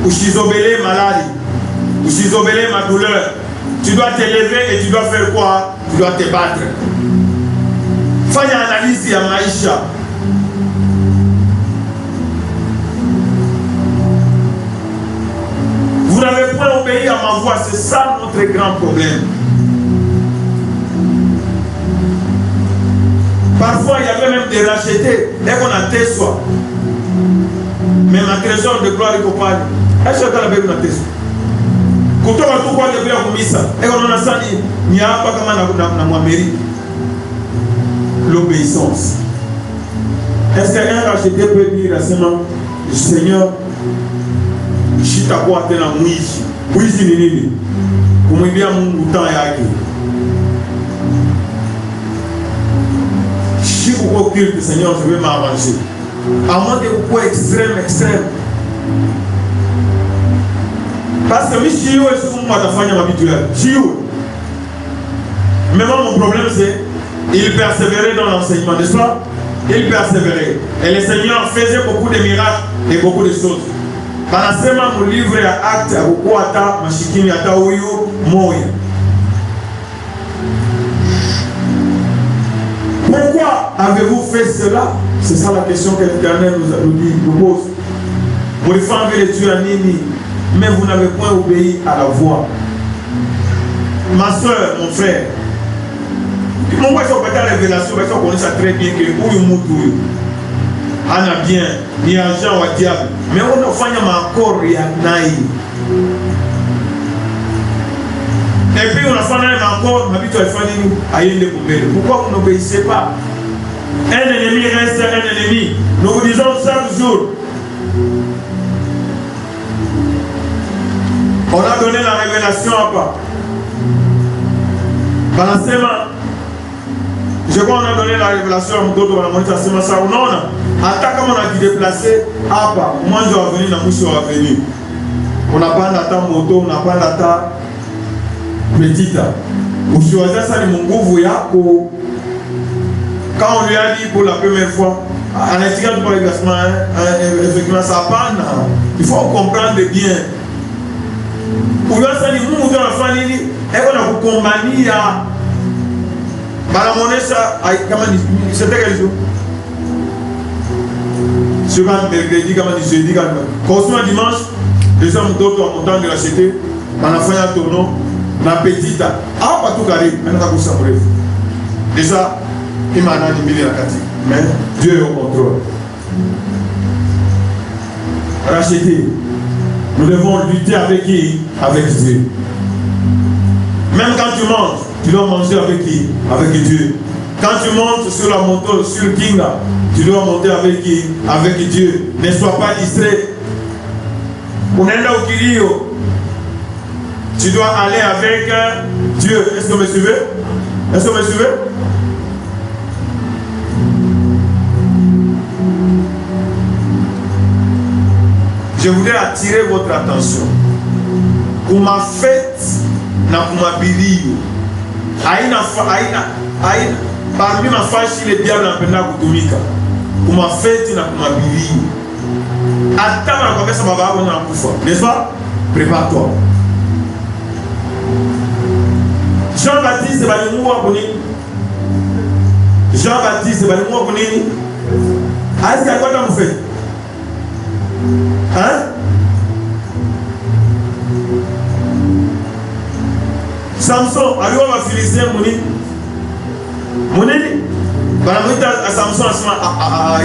Ushizobele maladie, ushizobele ma douleur. Tu dois te lever et tu dois faire quoi? Tu dois te battre. Fanya analyse ya maisha. Vous n'avez pas obéi à ma voix, c'est ça notre grand problème. Parfois, il y avait même des rachetés, dès qu'on a tes soi. Mais ma trésor de gloire est coupable. Est-ce que tu as besoin de tes soi? Quand tu as tout quoi de bien comme ça, et qu'on a sali, il n'y a pas comme un mérite. L'obéissance. Est-ce qu'un racheté peut dire à ce moment, Seigneur, je t'ai apporté la mouille. Oui, c'est nini. Comment bien mon temps est acquis. Si vous occulte, Seigneur, je vais m'avancer. À moins que vous soyez extrême. Parce que si je suis habituel, mais moi, mon problème, c'est il persévérait dans l'enseignement, n'est-ce pas? Il persévérait. Et le Seigneur faisait beaucoup de miracles et beaucoup de choses. Panasema mon livre à acte à beaucoup ata mashikini ata uyu moya. Pourquoi avez-vous fait cela? C'est ça la question que l'Éternel nous pose. Vous les femmes veulent tuer à Nini, mais vous n'avez point obéi à la voix. Ma soeur, mon frère, mon voisin peut être révélation, parce qu'on connaît ça très bien que où il moutou. On a bien, ni argent ou diable, mais on a fait un corps et un naïf. Et puis on a fait un corps, ma vie tu as fait un aïe. Pourquoi vous n'obéissez pas? Un ennemi reste un ennemi. Nous vous disons chaque jour. On a donné la révélation à pas. Balasema. Je crois qu'on a donné la révélation à d'autres, on a montré ça. Non, attaque comme on a dit déplacé. Ah bah, moi je vais venir, je vais venir. On n'a pas d'attente moto, on n'a pas d'attente petite. Vous choisissez ça de mon goût, quand on lui a dit pour la première fois, en étudiant pour l'exercice, effectivement, ça panne. Il faut comprendre bien. Pour lui, ça dit, nous, dans la famille, et on a pour compagnie à. C'était quel jour? Sur un mercredi, comme on dit, jeudi, quand on est dimanche, les hommes d'autres ont montant de la cité, on a fait un tournoi, on a petit. Ah, pas tout carré, on a fait ça bref. Déjà, il m'a dit la carte, mais Dieu est au contrôle. Racheter, nous devons lutter avec qui? Avec Dieu. Même quand tu manges, tu dois manger avec qui? Avec Dieu. Quand tu montes sur la moto, sur Kinga, tu dois monter avec qui? Avec Dieu. Ne sois pas distrait. Unenda ukirio, tu dois aller avec Dieu. Est-ce que vous me suivez? Est-ce que vous me suivez? Je voudrais attirer votre attention. Pour ma fête, na kumabilio. Parmi ma fashi le diable n'apenda kutumika. Pour ma fête na kumabilio. Attends la converse baba on a kufa. N'est-ce pas? Prépare-toi. Jean-Baptiste balimua bonini. Jean-Baptiste balimua bonini. Est-ce qu'il y a quoi dans mon fait? Hein? Samson, allez on va Philistin Mouni. Mouni, à Samson,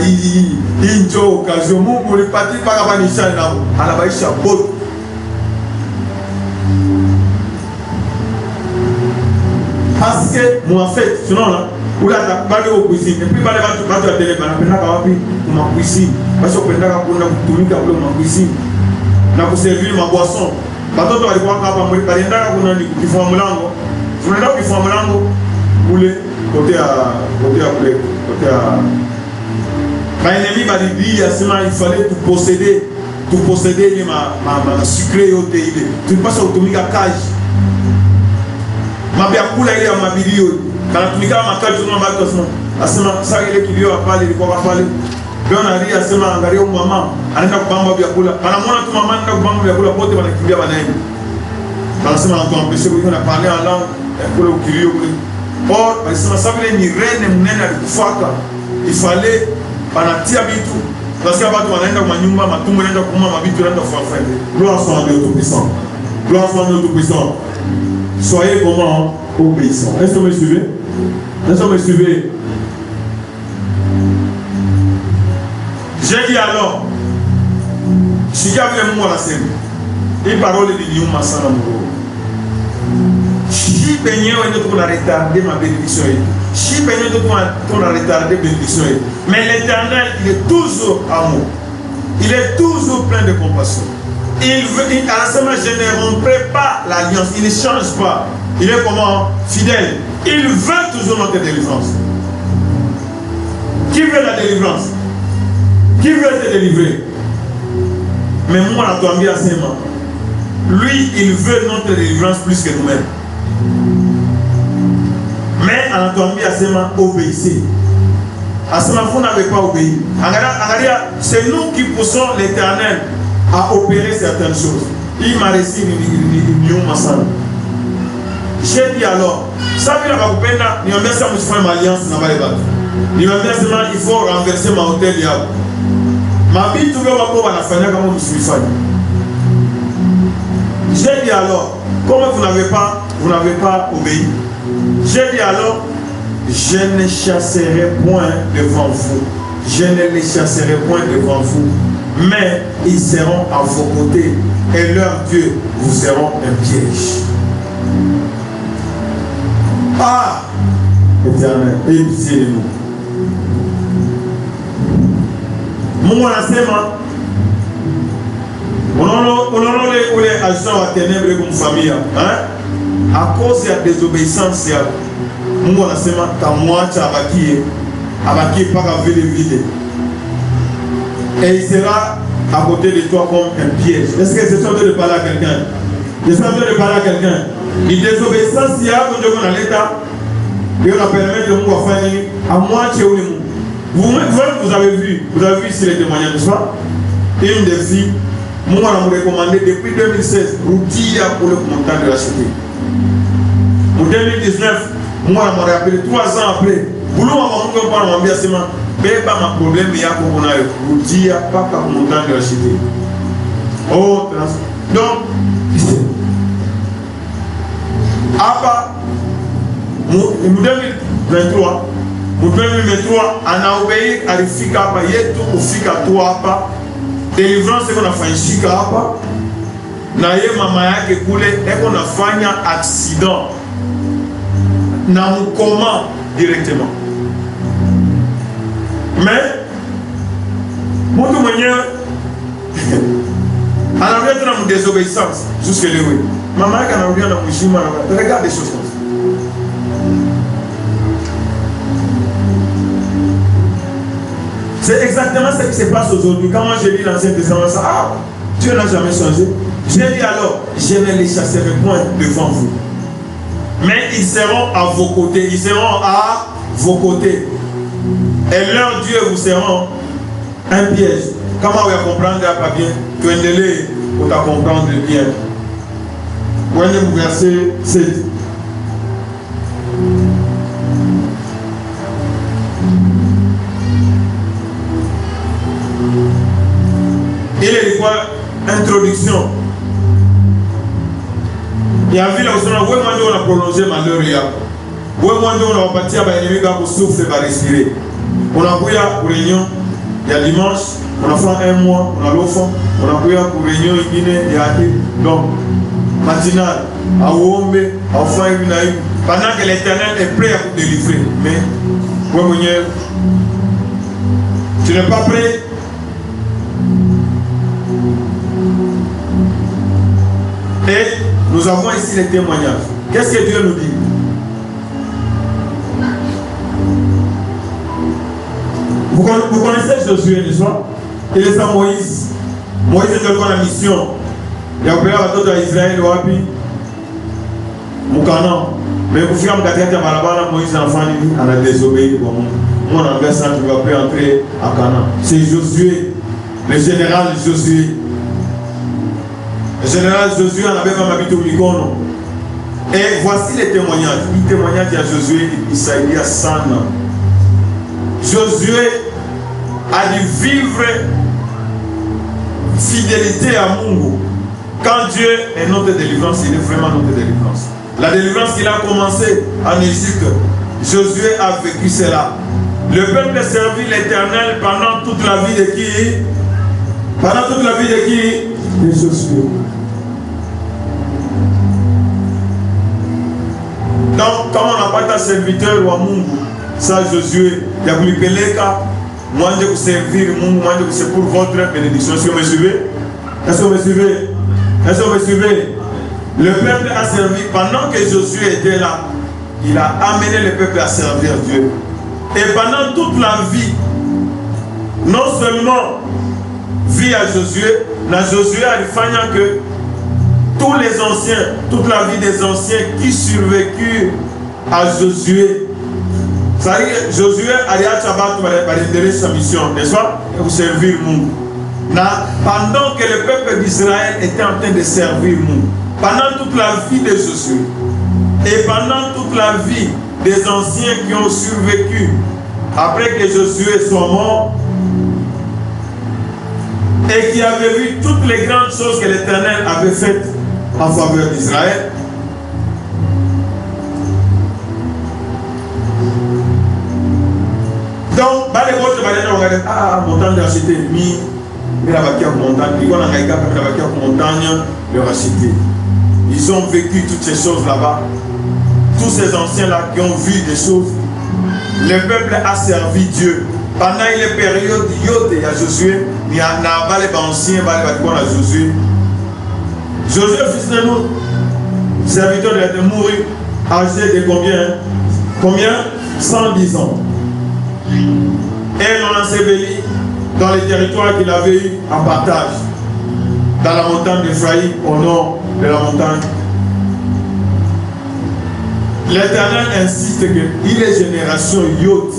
il y a occasion, pour le parti, pas à Banisha, à la Baïcha, Bot. Parce que, moi, en fait, sinon là, où là, tu vas aller au cuisine, et puis, tu vas aller à la télé, tu vas aller à ma cuisine, parce que tu vas aller à ma cuisine, tu vas servir ma boisson. Batoto walikuwa hapa mwili kalenda kuna kifua mlango. Tunaenda kifua mlango kule kote ya ma ennemi balibia sema il fallait tout posséder les ma sucré yote ile. Tulipaswa kutumika kazi. Mabia kula ile ya mabilio. Kana tumika makazi tunao bado tunasema. Asema sasa ile kilio pale ilikuwa pale. Ndio nalia sema angalia mama anaenda kubamba vyakula. Anamwona tu mama anaenda kubamba vyakula pote wanakimbia wanaenda. Anasema anatuambia kwa na parler en langue kule ukilio kule. Or alisema sababu ile ni reine mnene alikufuata. Il fallait panatia vitu parce que watu wanaenda kwa nyumba matumbo yanaenda kuuma mabitu yanaenda kufa. Gloire soit à Dieu tout-puissant. Gloire soit à Dieu tout-puissant. Soyez comment obéissants. Est-ce que vous me suivez? Est-ce que vous me suivez? J'ai dit alors, si j'avais un mot à la scène, et parole de Dieu m'a sans amour. Si peigné on est pour la retarder ma bénédiction, si peigné on pour la retarder ma bénédiction, mais l'Éternel il est toujours amour, il est toujours plein de compassion. À la semaine, je ne romprai pas l'alliance, il ne change pas. Il est comment? Fidèle. Il veut toujours notre délivrance. Qui veut la délivrance? Qui veut te délivrer? Mais moi, la tombée à ses mains. Lui, il veut notre délivrance plus que nous-mêmes. Mais à la tombée à ses mains, obéissez. À ce moment, vous n'avez pas obéi. C'est nous qui poussons l'Éternel à opérer certaines choses. Il m'a réussi une massage. J'ai dit alors, ça veut dire que il faut renverser ma hôtel. Ma vie, tout le monde j'ai dit alors, comment vous n'avez pas obéi? J'ai dit alors, je ne chasserai point devant vous. Je ne les chasserai point devant vous. Mais ils seront à vos côtés et leur Dieu vous seront un piège. Ah, Éternel, pitié-nous. Mon enseignement, on a les agents à ténèbres comme famille. À cause de la désobéissance, mon enseignement, ta moitié à qui par la ville. Et il sera à côté de toi comme un piège. Est-ce que c'est ça de parler à quelqu'un? C'est ça de parler à quelqu'un. Il désobéissance, il y a un dans l'état. Et on a permis de nous faire à moitié où vous avez vu ici les témoignages, n'est-ce pas? Une des filles, moi, on m'a recommandé depuis 2016, Routia pour le montant de la cité. En 2019, moi, on m'a rappelé 3 ans après. Boulot, on m'a dit à ce moment. Mais pas ma problème, il y a pour moi, vous dire, pas qu'à mon temps de la cité. Oh, donc, après, en 2023, on a obéi à l'Ifika, il y a tout au Fika, toi, délivrance, c'est qu'on a fait un Chika, naye mama yake kule, et qu'on a fait un accident. N'a mon comment directement. Mais, pour tout manière, on a vu dans la désobéissance jusqu'à l'éoué. Maman, quand on a vu dans le musulman, regarde des choses comme ça. C'est exactement ce qui se passe aujourd'hui. Quand moi j'ai lu l'Ancien Testament, ça, Dieu n'a jamais changé. J'ai dit alors, je ne les chasserai point devant vous. Mais ils seront à vos côtés. Ils seront à vos côtés. Et leur Dieu vous seront un piège. Comment vous allez comprendre pas bien? Tu es délai pour ta comprendre bien. Vous allez vous verser 7. Il est quoi? Introduction. Il y a vu là où on a prolongé malheur. Où on a parti à l'ennemi pour souffler, pour respirer. On a pris pour réunion, il y a dimanche, on a fait un mois, on a l'offre, on a pris pour réunion, il y a donc, matinale, à Ouombe, à Oufaï, pendant que l'Éternel est prêt à vous délivrer. Mais, tu n'es pas prêt. Et nous avons ici les témoignages. Qu'est-ce que Dieu nous dit? Vous connaissez Josué, n'est-ce pas? Il est sans Moïse. Moïse est encore la mission. Il a opéré à tout Israël, Wapi, Moukanan. Mais vous faites un Moïse enfant, il a désobéi. mon adversaire ne va plus entrer à Canaan. C'est Josué, le général Josué. Le général Josué en avait même habité au Ligono. Et voici les témoignages. Il témoignage à Josué, il y a 100 ans. Josué a dû vivre fidélité à Mungu. Quand Dieu est notre délivrance, il est vraiment notre délivrance. La délivrance qu'il a commencé en Égypte, Josué a vécu cela. Le peuple a servi l'Éternel pendant toute la vie de qui? Pendant toute la vie de qui? De Josué. Donc, quand on n'a pas ta serviteur ou à Mungu, ça Josué, il y a plus Peleka, moi je vous servir Mungu, moi c'est pour votre bénédiction. Est-ce que vous me suivez? Est-ce que vous me suivez? Est-ce que vous me suivez? Le peuple a servi, pendant que Josué était là, il a amené le peuple à servir Dieu. Et pendant toute la vie, non seulement vie à Josué, mais Josué a dit que tous les anciens, toute la vie des anciens qui survécurent à Josué, ça veut dire que Josué a dit sa mission, n'est-ce pas? Et vous servir Mungu. Pendant que le peuple d'Israël était en train de servir Mungu, pendant toute la vie de Josué, et pendant toute la vie des anciens qui ont survécu après que Josué soit mort, et qui avaient vu toutes les grandes choses que l'Éternel avait faites en faveur d'Israël, donc, montagne de racheter, montagne de racheter. Ils ont vécu toutes ces choses là-bas. Tous ces anciens-là qui ont vu des choses. Le peuple a servi Dieu. Pendant les périodes, il y a Josué, il y a les anciens, Josué. Josué, fils de nous, serviteur de l'Éternel, mouru, âgé de combien? Combien? 110 ans. Et l'on enseveli dans les territoires qu'il avait eu en partage, dans la montagne d'Ephraïm, au nord de la montagne. L'Éternel insiste qu'il est génération Yot.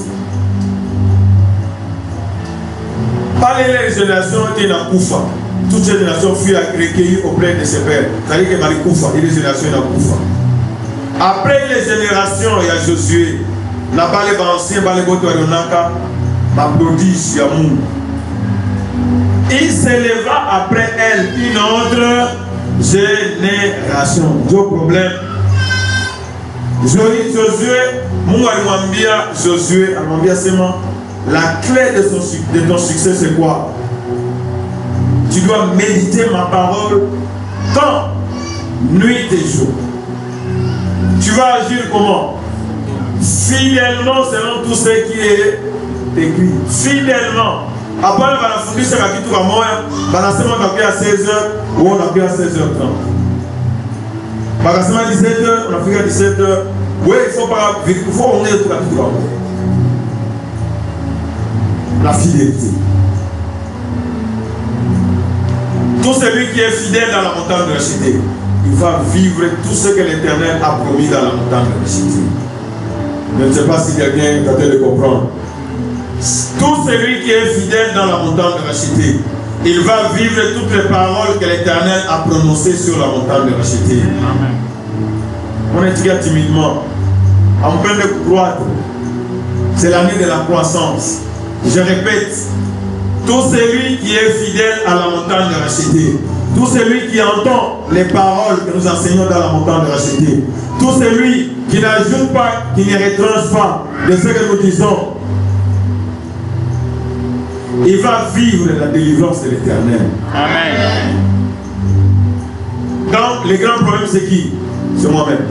Pas les générations qui n'ont Koufa. Toutes ces générations furent recueillies auprès de ses pères. C'est-à-dire que Mali Koufa, il y a des générations qui n'ont Koufa. Après les générations, il y a Josué. Là-bas, les anciens, les bottes de Naka, ma prodige, Yamoun. Il s'éleva après elle une autre génération. Deux problèmes. Josué, Josué, la clé de ton succès, c'est quoi? Tu dois méditer ma parole quand? Nuit et jour. Tu vas agir comment? Fidèlement selon tout ce qui est écrit. Fidèlement. Après, on va fonder ce qui tout à moi. On va à 16h ou on a pris à 16h30. Par exemple, à 17h, on a fait à 17h. Oui, il faut on est tout à tout à moi. La fidélité. Tout celui qui est fidèle dans la montagne de la cité, il va vivre tout ce que l'Éternel a promis dans la montagne de la cité. Je ne sais pas si quelqu'un est capable de comprendre. Tout celui qui est fidèle dans la montagne de la cité, il va vivre toutes les paroles que l'Éternel a prononcées sur la montagne de la cité. Amen. On est timidement, en train de croître. C'est l'année de la croissance. Je répète, tout celui qui est fidèle à la montagne de la cité, tout celui qui entend les paroles que nous enseignons dans la montagne de la cité, tout celui qui n'ajoute pas, qui ne retranche pas de ce que nous disons, il va vivre la délivrance de l'Éternel. Amen. Donc, le grand problème, c'est qui? C'est moi-même.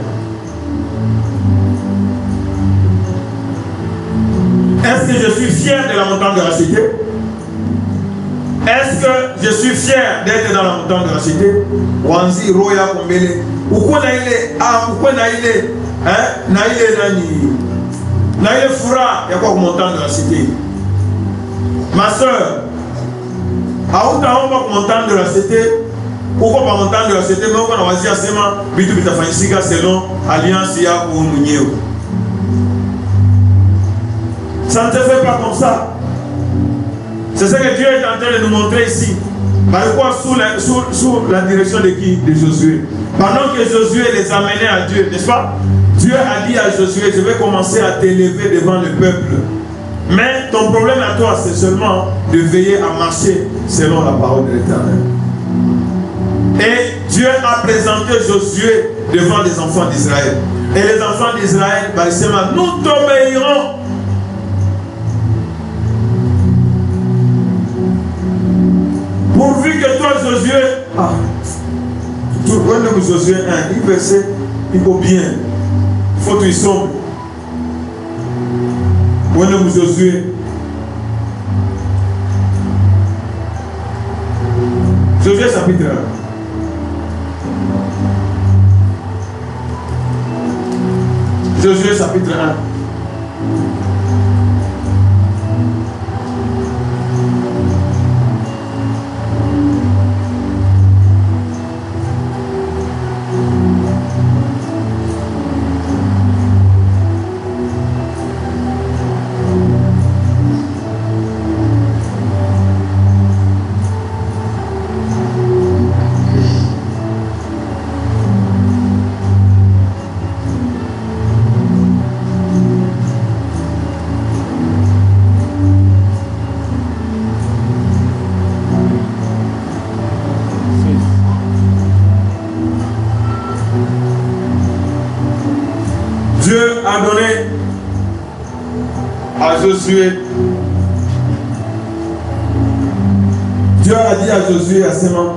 Est-ce que je suis fier de la montagne de la cité? Est-ce que je suis fier d'être dans la montagne de la cité? Wanzi, Roya, Kombele. Pourquoi naïle? Ah, pourquoi naïle? Hein? Naïle nani? Naïle Fura, il y a quoi montagne de la cité? Ma soeur, à où t'as un montagne de la cité? Pourquoi pas montagne de la cité? Mais on va dire seulement, bitu bita fanisika selon alliance ya pour Mounieu. Ça ne te fait pas comme ça. C'est ce que Dieu est en train de nous montrer ici. Par quoi sous la direction de qui? De Josué. Pendant que Josué les amenait à Dieu, n'est-ce pas? Dieu a dit à Josué, je vais commencer à t'élever devant le peuple. Mais ton problème à toi, c'est seulement de veiller à marcher selon la parole de l'Éternel. Et Dieu a présenté Josué devant les enfants d'Israël. Et les enfants d'Israël, nous t'obéirons. Pourvu que toi, Josué, tout le monde Josué 1, il verset, il faut bien, il faut qu'il sombre. Où est Josué? Josué chapitre 1. Josué chapitre 1. Dieu a donné à Josué. Dieu a dit à Josué à ses mains,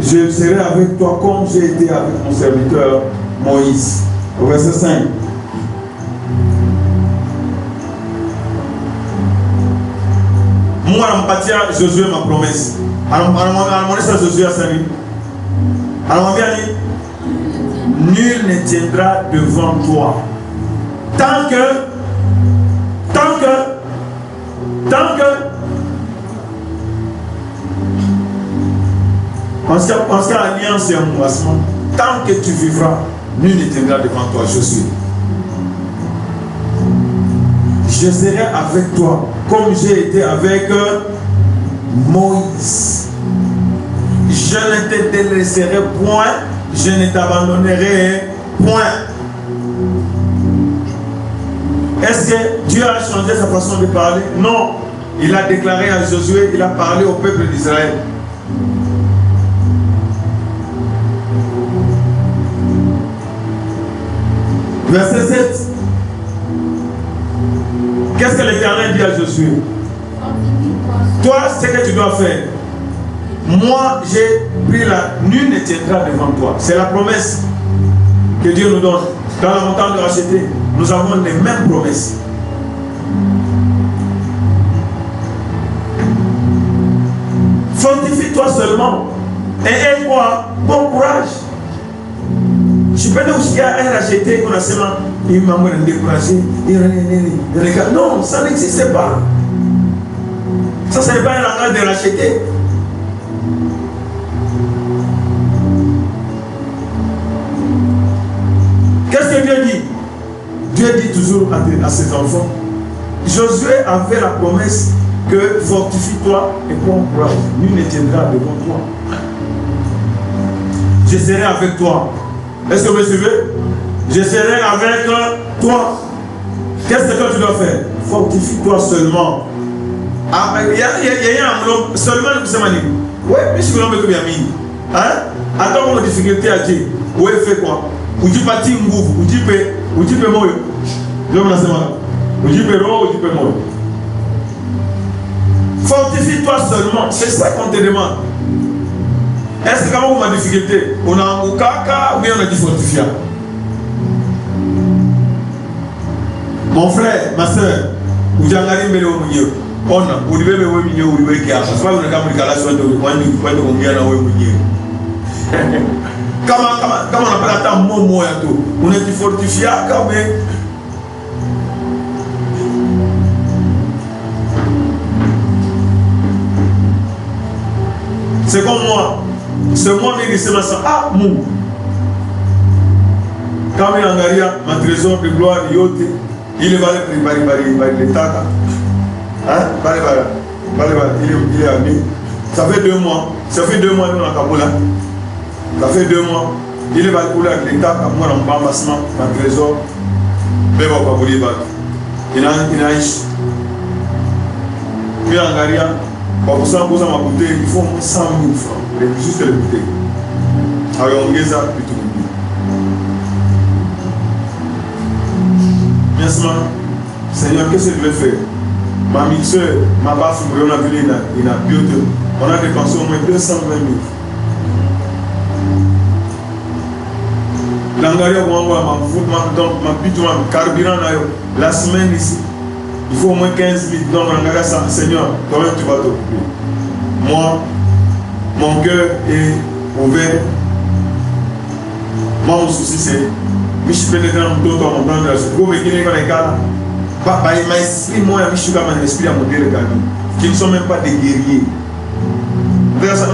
je serai avec toi comme j'ai été avec mon serviteur Moïse. Au verset 5. Moi, je vais à Josué ma promesse. Alors, Josué a servi. Alors, nul ne tiendra devant toi. Tant que parce que l'alliance est un mouvement. Tant que tu vivras, nul ne tiendra devant toi, Josué. Je serai avec toi comme j'ai été avec Moïse. Je ne te délaisserai point, je ne t'abandonnerai point. Est-ce que Dieu a changé sa façon de parler? Non. Il a déclaré à Josué, il a parlé au peuple d'Israël. Verset 7. Qu'est-ce que l'Éternel dit à Josué? Toi, ce que tu dois faire. Moi, j'ai pris la... Nul ne tiendra devant toi. C'est la promesse que Dieu nous donne. Dans le montant de racheter, nous avons les mêmes promesses. Fortifie-toi seulement. Et aie-moi bon courage. Je peux aussi racheter qu'on a seulement. Il m'a découragé. Non, ça n'existe pas. Ça, ce n'est pas un langage de racheter. Qu'est-ce que Dieu dit? Dieu dit toujours à ses enfants. Josué avait la promesse que fortifie-toi et prends courage. Nul ne tiendra devant toi. Je serai avec toi. Est-ce que vous me suivez? Je serai avec toi. Qu'est-ce que tu dois faire? Fortifie-toi seulement. Il y a un enveloppe seulement le Koussamani. Oui, mais je ne peux pas bien. Attends, mon difficulté à dire. Oui, fais quoi? Ou tu partis ngouv, ou tu peux moyo. Je me laisse mal. Ou tu peux ro, ou tu peux moyo. Fortifie-toi seulement. C'est ça qu'on te demande. Est-ce que quand on a difficulté, on a un kaka ou bien on a dit fortifié? Mon frère, ma soeur, vous avez dit que on a vous devez me voir mieux ou vous qui a parce que vous n'avez pas la chose de vous comment on appelle ça momo ya tout on est fortifié quand même. C'est comme moi. C'est moi qui dis ça. Ah, mou. Quand il y a un ma trésor de gloire, yote. Il est allé les taka. Hein? Il est ami. Ça fait 2 mois. Ça fait 2 mois nous à Kaboula. Ça fait 2 mois. Il est allé couler avec les taka. Moi, on va passer dans le trésor. Mais on va pas vous dire. Il a ici. Puis en Garia, pour ça, il faut 100 000 francs. Juste le bouteille. Alors on gagne ça plutôt. Merci, Seigneur, qu'est-ce que je vais faire? Ma mixeur, ma baffe, on a vu, il a bientôt. On a dépensé au moins 220 000. L'Angaria, ma bite, ma carburant, la semaine ici, il faut au moins 15 000. Donc, l'Angaria, Seigneur, toi-même tu vas t'occuper. Moi, mon cœur est ouvert. Moi, mon souci, c'est je suis pénétré dans mon temps, mon temps de la chose. Vous voyez qu'il y a des cas là. Il m'a expliqué, moi, je suis comme un esprit à monter le camion. Qui ne sont même pas des guerriers. Ça,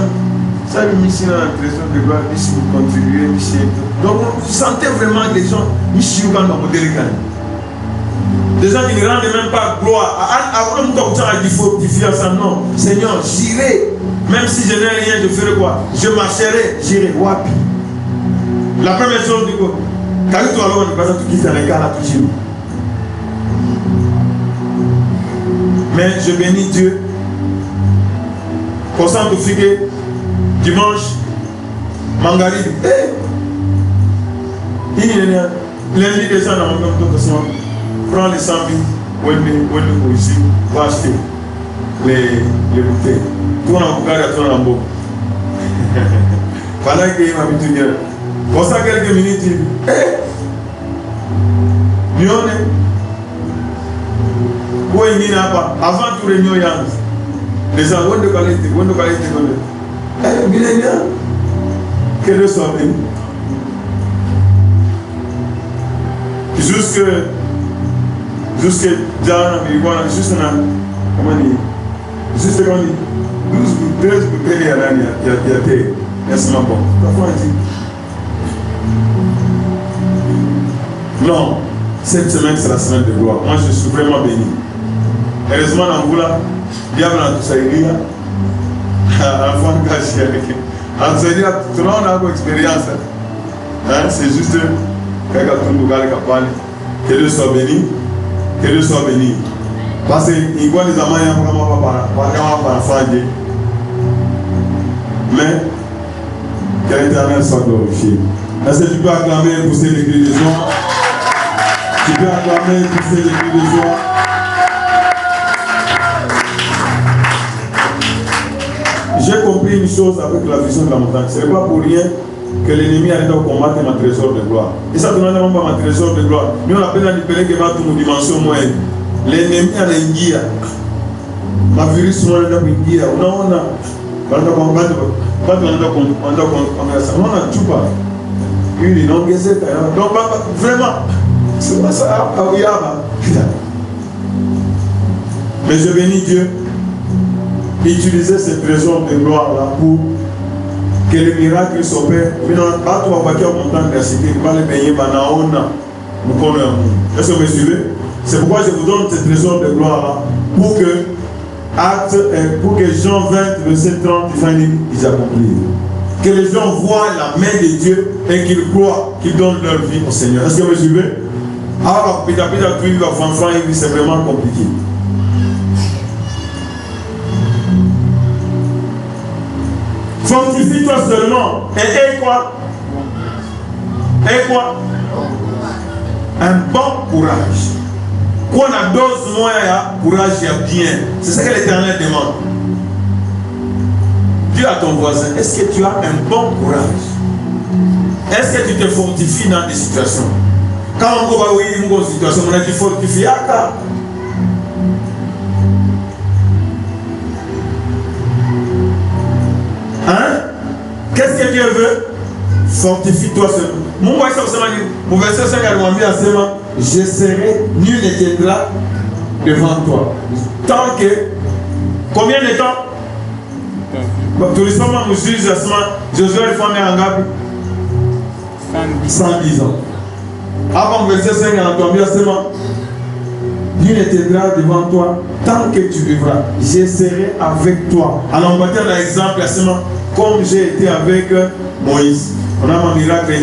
je suis dans l'impression de gloire, si vous contribuez, donc, vous sentez vraiment que les gens, je suis comme un monter le camion. Des gens qui ne rendent même pas gloire. Avant de me dire qu'il faut fortifier ça, non. Seigneur, j'irai. Même si je n'ai rien, je ferai quoi? Je marcherai, j'irai. Wapi. La première chose du coup. Quand tu as l'eau, tu quittes les cas là toujours. Mais je bénis Dieu. Pour ça, tu fais dimanche, Mangari. Lundi déjà dans mon temps, prends les 100 000, ici, va acheter les bouteilles. Tout en boucard et tout en beau. Pendant qu'il m'a mis tout bien. Pour ça, quelques minutes, il dit, où est-ce qu'il pas avant tout réunion, les gens, où est-ce que le soit béni. Jusque Diana, juste comment dire, juste comment dire, 13 bouteilles, il y a ce bon. Non, cette semaine c'est la semaine de gloire. Moi je suis vraiment béni. Heureusement dans vous là, diable dans tout ça il y a enfant caché avec lui. En ce moment, tout le monde a une expérience. C'est juste que Dieu soit béni. Que Dieu soit béni. Parce qu'il voit les amants et vraiment pas faire. Mais que l'Éternel soit glorifié. Est-ce que tu peux acclamer et pousser les cris de joie? Tu peux acclamer et pousser les cris de joie. J'ai compris une chose avec la vision de la montagne. Ce n'est pas pour rien que l'ennemi arrive à combattre ma trésor de gloire. Et ça ne demande pas ma trésor de gloire. Nous on appelle la libérée qui va tout nos dimensions moyennes. L'ennemi a l'india. Ma virus moi on a l'india. On a tout pas. Il donc vraiment c'est pas ça. Mais je bénis Dieu. Utiliser ces trésors de gloire là pour que les miracles s'opèrent. Maintenant, à toi, voiture montagne de la cité, il va les payer pendant un an. Est-ce que vous me suivez? C'est pourquoi je vous donne ces trésors de gloire là pour que Jean 20, verset 30, ils accomplissent. Que les gens voient la main de Dieu et qu'ils croient, qu'ils donnent leur vie au Seigneur. Est-ce que vous me suivez? Alors, c'est vraiment compliqué. Fortifie-toi seulement. Et quoi? Et quoi? Un bon courage. Qu'on a dose moins courage et bien. C'est ce que l'Éternel demande. Dis à ton voisin, est-ce que tu as un bon courage? Est-ce que tu te fortifies dans des situations? Quand on va voir une situation, on a dit fortifier. Hein? Qu'est-ce que Dieu veut? Fortifie-toi seulement. Mon verset 5 a dit, je serai, nul ne tiendra devant toi. Tant que, combien de temps? Tout le temps, nous juge Josué est formé en Gabi 110 ans. Avant le verset 5 a entendu Nul ne t'aidera devant toi tant que tu vivras. Je serai avec toi. Alors on va dire l'exemple comme j'ai été avec Moïse. On a un miracle,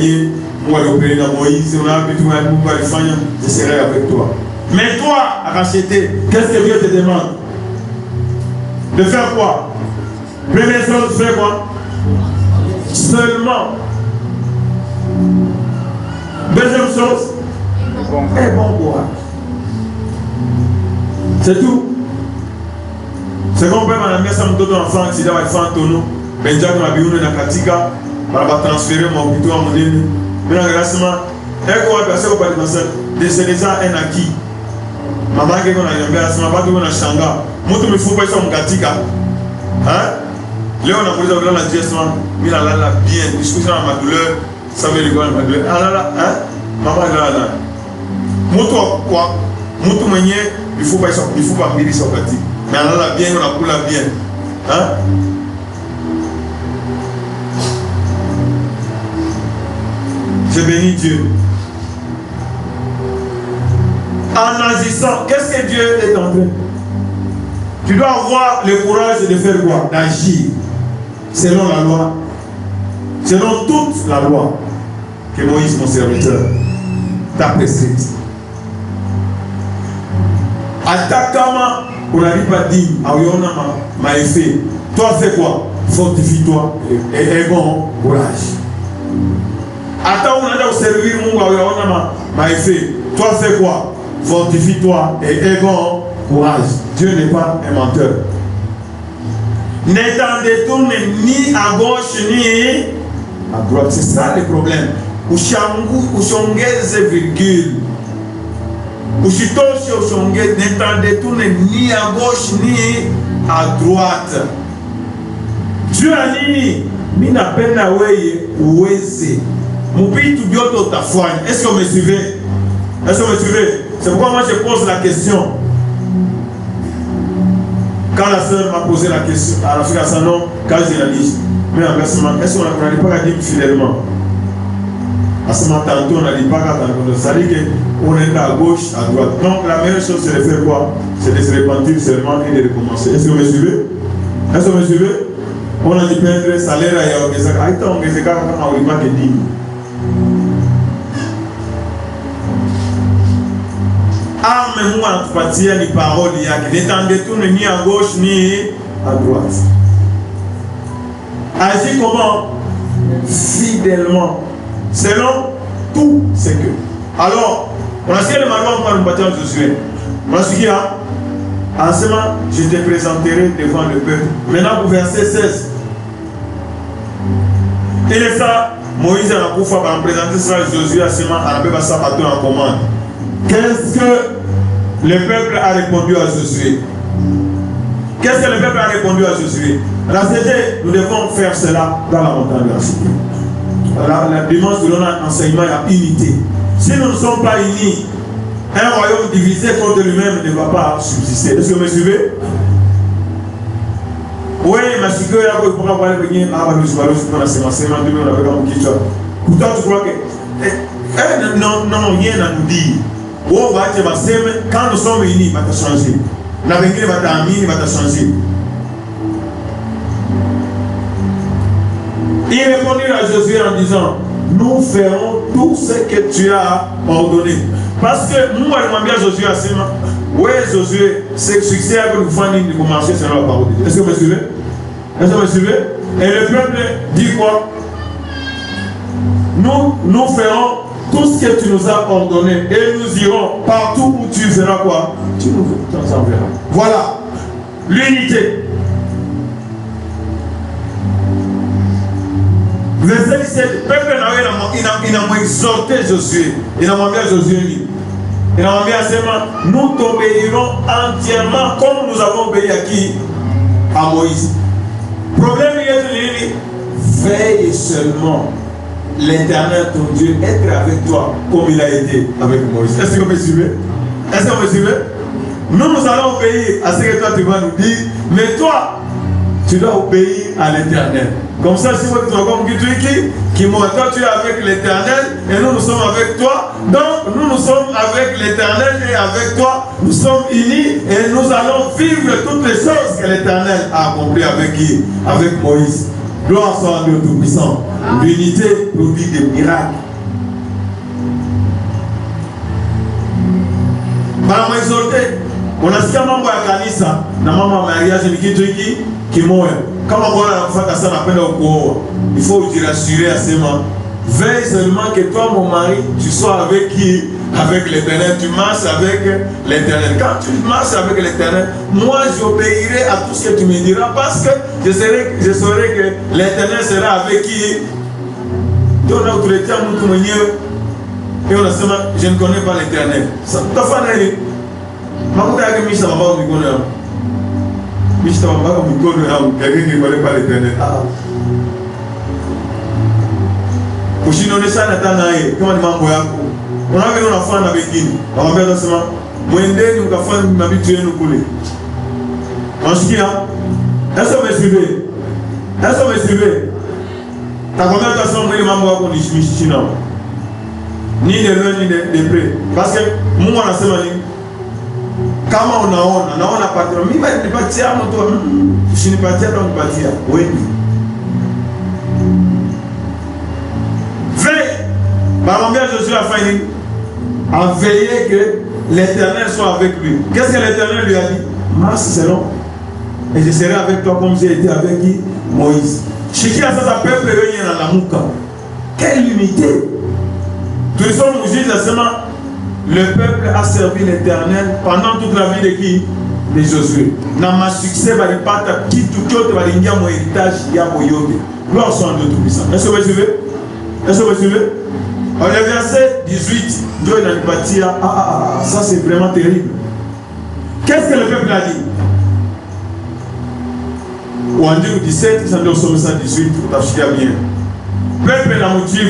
moi le Moïse, on a un je serai avec toi. Mais toi, à racheter, qu'est-ce que Dieu te demande? De faire quoi? Première chose, faire quoi? Seulement. Deuxième chose, un bon courage. C'est tout. C'est comme on a mis ça en France, si on a fait un tonneau, mais déjà qu'on a vu une Katika, on va transférer mon couteau à mon île. Mais là, récemment, c'est déjà un acquis. Maman qui est en Ambiance, maman qui est en Shanga, moi tout me faut pas ça en Katika. Hein? Là, on a posé la digestion, mais là, bien, discussion à ma douleur, ça veut dire ma douleur. Ah là, hein? Maman là. Moi, quoi? Moi, tout manier, il faut pas mourir sur Katika. Mais là, bien, on a pour la bien. Hein? Je bénis Dieu. En agissant, qu'est-ce que Dieu est en train? Tu dois avoir le courage de faire quoi? D'agir selon la loi, selon toute la loi que Moïse, mon serviteur, t'a prescrite. Attaquement, on n'arrive pas à dire, m'a effet. Toi, fais quoi? Fortifie-toi et bon courage. Attends, on a servir mon m'a effet. Toi, fais quoi? Fortifie-toi et aie bon courage. Dieu n'est pas un menteur. Ne t'en détourne ni à gauche ni à droite. C'est ça le problème. Ushongeze virgule. Ushitoshe ushongeze. Ne t'en détourne ni à gauche ni à droite. Dieu a dit, mina pena weye uweze. Mupitu bioto tafouane. Est-ce que vous me suivez? Est-ce que vous me suivez? C'est pourquoi moi je pose la question. Quand la sœur m'a posé la question, à la fin de nom, quand je l'ai dit, mais inversement, est-ce qu'on n'arrive pas à dire fidèlement? À ce moment tantôt, on n'a dit pas qu'à tantôt. Ça veut dire qu'on est à gauche, à droite. Donc la meilleure chose, c'est de faire quoi? C'est de se repentir seulement et de recommencer. Est-ce que vous me suivez? Est-ce que vous me suivez? On a dit perdre salaire à Yaougezaka. Aïe, on me fait quand on n'a pas de digne. Ah, mais moi, tu partis à les paroles, il y a qui n'étant détourné ni à gauche ni à droite. Agis comment? Fidèlement. Selon tout ce que. Alors, on a dit le malheur par le bâtiment de Josué. On a dit, en ce moment, je te présenterai devant le peuple. Maintenant, pour verset 16. Et les ça, Moïse a présenté ça à Josué à ce moment, à la peuple en commande. Qu'est-ce que le peuple a répondu à Josué? Qu'est-ce que le peuple a répondu à Josué? Nous devons faire cela dans la montagne de la cité. La dimanche de notre enseignement, il y a unité. Si nous ne sommes pas unis, un royaume divisé contre lui-même ne va pas subsister. Est-ce que vous me suivez? Oui, mais ce que vous pourrez voir, pourtant tu crois que non, rien à nous dire. Quand nous sommes unis, il va te changer. L'avenir va t'amener, il va te changer. Il répondit à Josué en disant, nous ferons tout ce que tu as ordonné. Parce que nous, on a bien Josué à ce moment. Oui, Josué, c'est le succès que nous faisons de commencer selon la parole de Dieu. Est-ce que vous me suivez? Est-ce que vous me suivez? Et le peuple dit quoi? Nous ferons tout ce que tu nous as ordonné et nous irons partout où tu verras quoi? Tu nous enverras. Voilà l'unité. Verset 17, le peuple il a exhorté Josué. Il a demandé à Josué. Il a demandé à ses mains, nous t'obéirons entièrement comme nous avons obéi à qui? À Moïse. Problème il est veille seulement l'Éternel ton Dieu être avec toi comme il a été avec Moïse. Est-ce que vous me suivez? Est-ce que vous me suivez? Nous allons obéir à ce que toi tu vas nous dire, mais toi, tu dois obéir à l'Éternel. Comme ça, si vous êtes comme qui toi tu es avec l'Éternel et nous sommes avec toi. Donc nous sommes avec l'Éternel et avec toi, nous sommes unis et nous allons vivre toutes les choses que l'Éternel a accomplies avec qui? Avec Moïse. Gloire soit à Dieu Tout-Puissant. L'unité produit des miracles. Madame exhorté, on a ce mambo ya kanisa na mama mariage ni kitu hiki kimoya. Kama bwana anakufaka sana napenda kuoa, il faut te rassurer à ces moments. Veille seulement que toi mon mari, tu sois avec qui? Avec l'Éternel, tu marches avec l'Éternel. Quand tu marches avec l'Éternel, moi j'obéirai à tout ce que tu me diras parce que je saurai que l'Éternel sera avec qui? Donc on a autorité à nous et on a dit, je ne connais pas l'Éternel. Ça t'a fait quelqu'un qui ne connaît pas l'Éternel. On a vu un enfant avec qui on va faire ça. Moi, nous avons m'habituer nous couler. En ce qui a, est-ce que vous me suivez? Est-ce que vous me suivez? T'as combien de personnes qui m'ont dit que je suis chinois? Ni de loin ni de près. Parce que moi, on a semaine. Kama unaona patron, mimi nipatia mtu, usinipatia ndo nipatia. Wewe. Veille. Par combien Josué a fait à veiller que l'Éternel soit avec lui. Qu'est-ce que l'Éternel lui a dit? Marche selon. Et je serai avec toi comme j'ai été avec qui? Moïse. Chiki a ça peuple venir dans la mouka. Quelle unité! Tous les hommes nous disent le peuple a servi l'Éternel pendant toute la vie de qui? De Josué. Dans ma succès, va y pas qui tout autre va y avoir mon héritage, il y a mon yoga. Gloire soit de Tout-Puissant. Est-ce que vous suivez? Est-ce que vous suivez? Dans le verset 18, Dieu n'a pas dit ça c'est vraiment terrible. Qu'est-ce que le peuple a dit? Ou en 17, ça doit sommer 118, vous t'achètez bien. Peuple n'a pas dit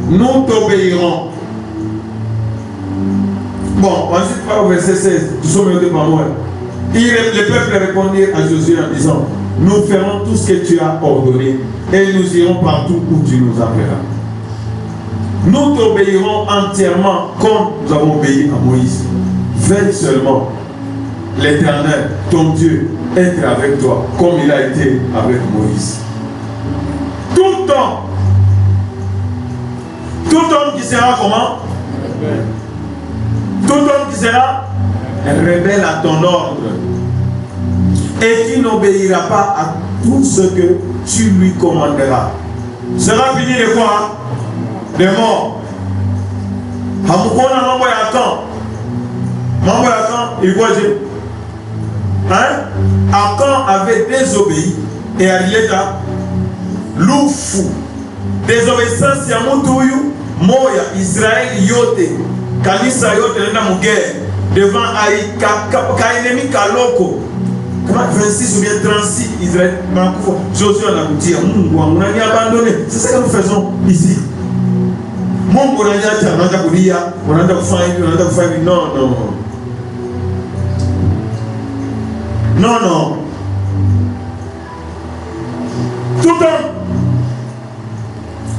nous t'obéirons. Bon, ensuite, par au verset 16, nous sommes venus par moi. Le peuple répondit à Josué en disant, nous ferons tout ce que tu as ordonné et nous irons partout où tu nous appelleras. Nous t'obéirons entièrement comme nous avons obéi à Moïse. Veille seulement l'Éternel, ton Dieu, être avec toi comme il a été avec Moïse. Tout homme qui sera comment? Tout homme qui sera rebelle à ton ordre et qui n'obéira pas à tout ce que tu lui commanderas sera fini de quoi? De mort. Hamukona mambo ya Akan. Mambo ya Akan, il voit Akan avait désobéi et Arieta loufu. Désobéissance ya mutuyu moya Israël yote. Kanisa yote nenda mugere devant Kainemi Kaloko. Comment 26 ou bien 36 Israël Josué a dit on a abandonné. C'est ce que nous faisons ici. Mungu ananiacha anaanza kulia, unaanza kufanya non. Tout homme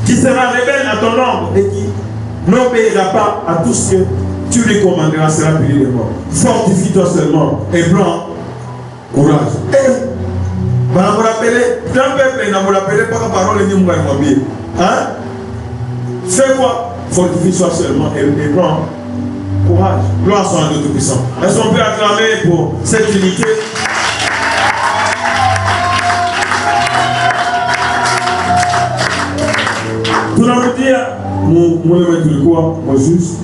qui sera rebelle à ton ordre et qui n'obéira pas à tout ce que tu lui commanderas sera puni de mort. Fortifie-toi seulement et prends courage. Et va me rappeler, d'un peuple n'a me rappelé pas la parole ni moi bien. Hein? Fais quoi? Fortifie-toi seulement et prends courage. Gloire soit à Dieu Tout-Puissant. Est-ce qu'on peut acclamer pour cette unité? Tout le monde dire, mon émettre le quoi? Moi juste,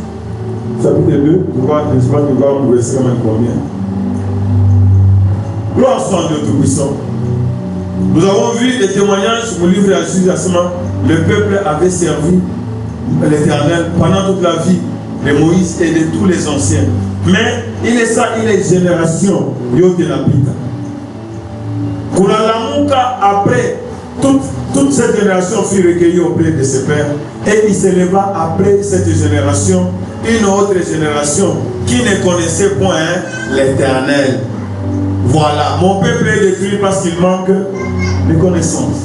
chapitre 2, je vois, je sais pas que vous verser quand même combien. Gloire soit à Dieu Tout-Puissant. Nous avons vu des témoignages au livre d'Assuma. Le peuple avait servi l'Éternel pendant toute la vie de Moïse et de tous les anciens. Mais il est ça, il est génération de la Pita. Après, toute cette génération fut recueillie auprès de ses pères et il s'éleva après cette génération une autre génération qui ne connaissait point l'Éternel. Voilà, mon peuple est détruit parce qu'il manque de connaissances.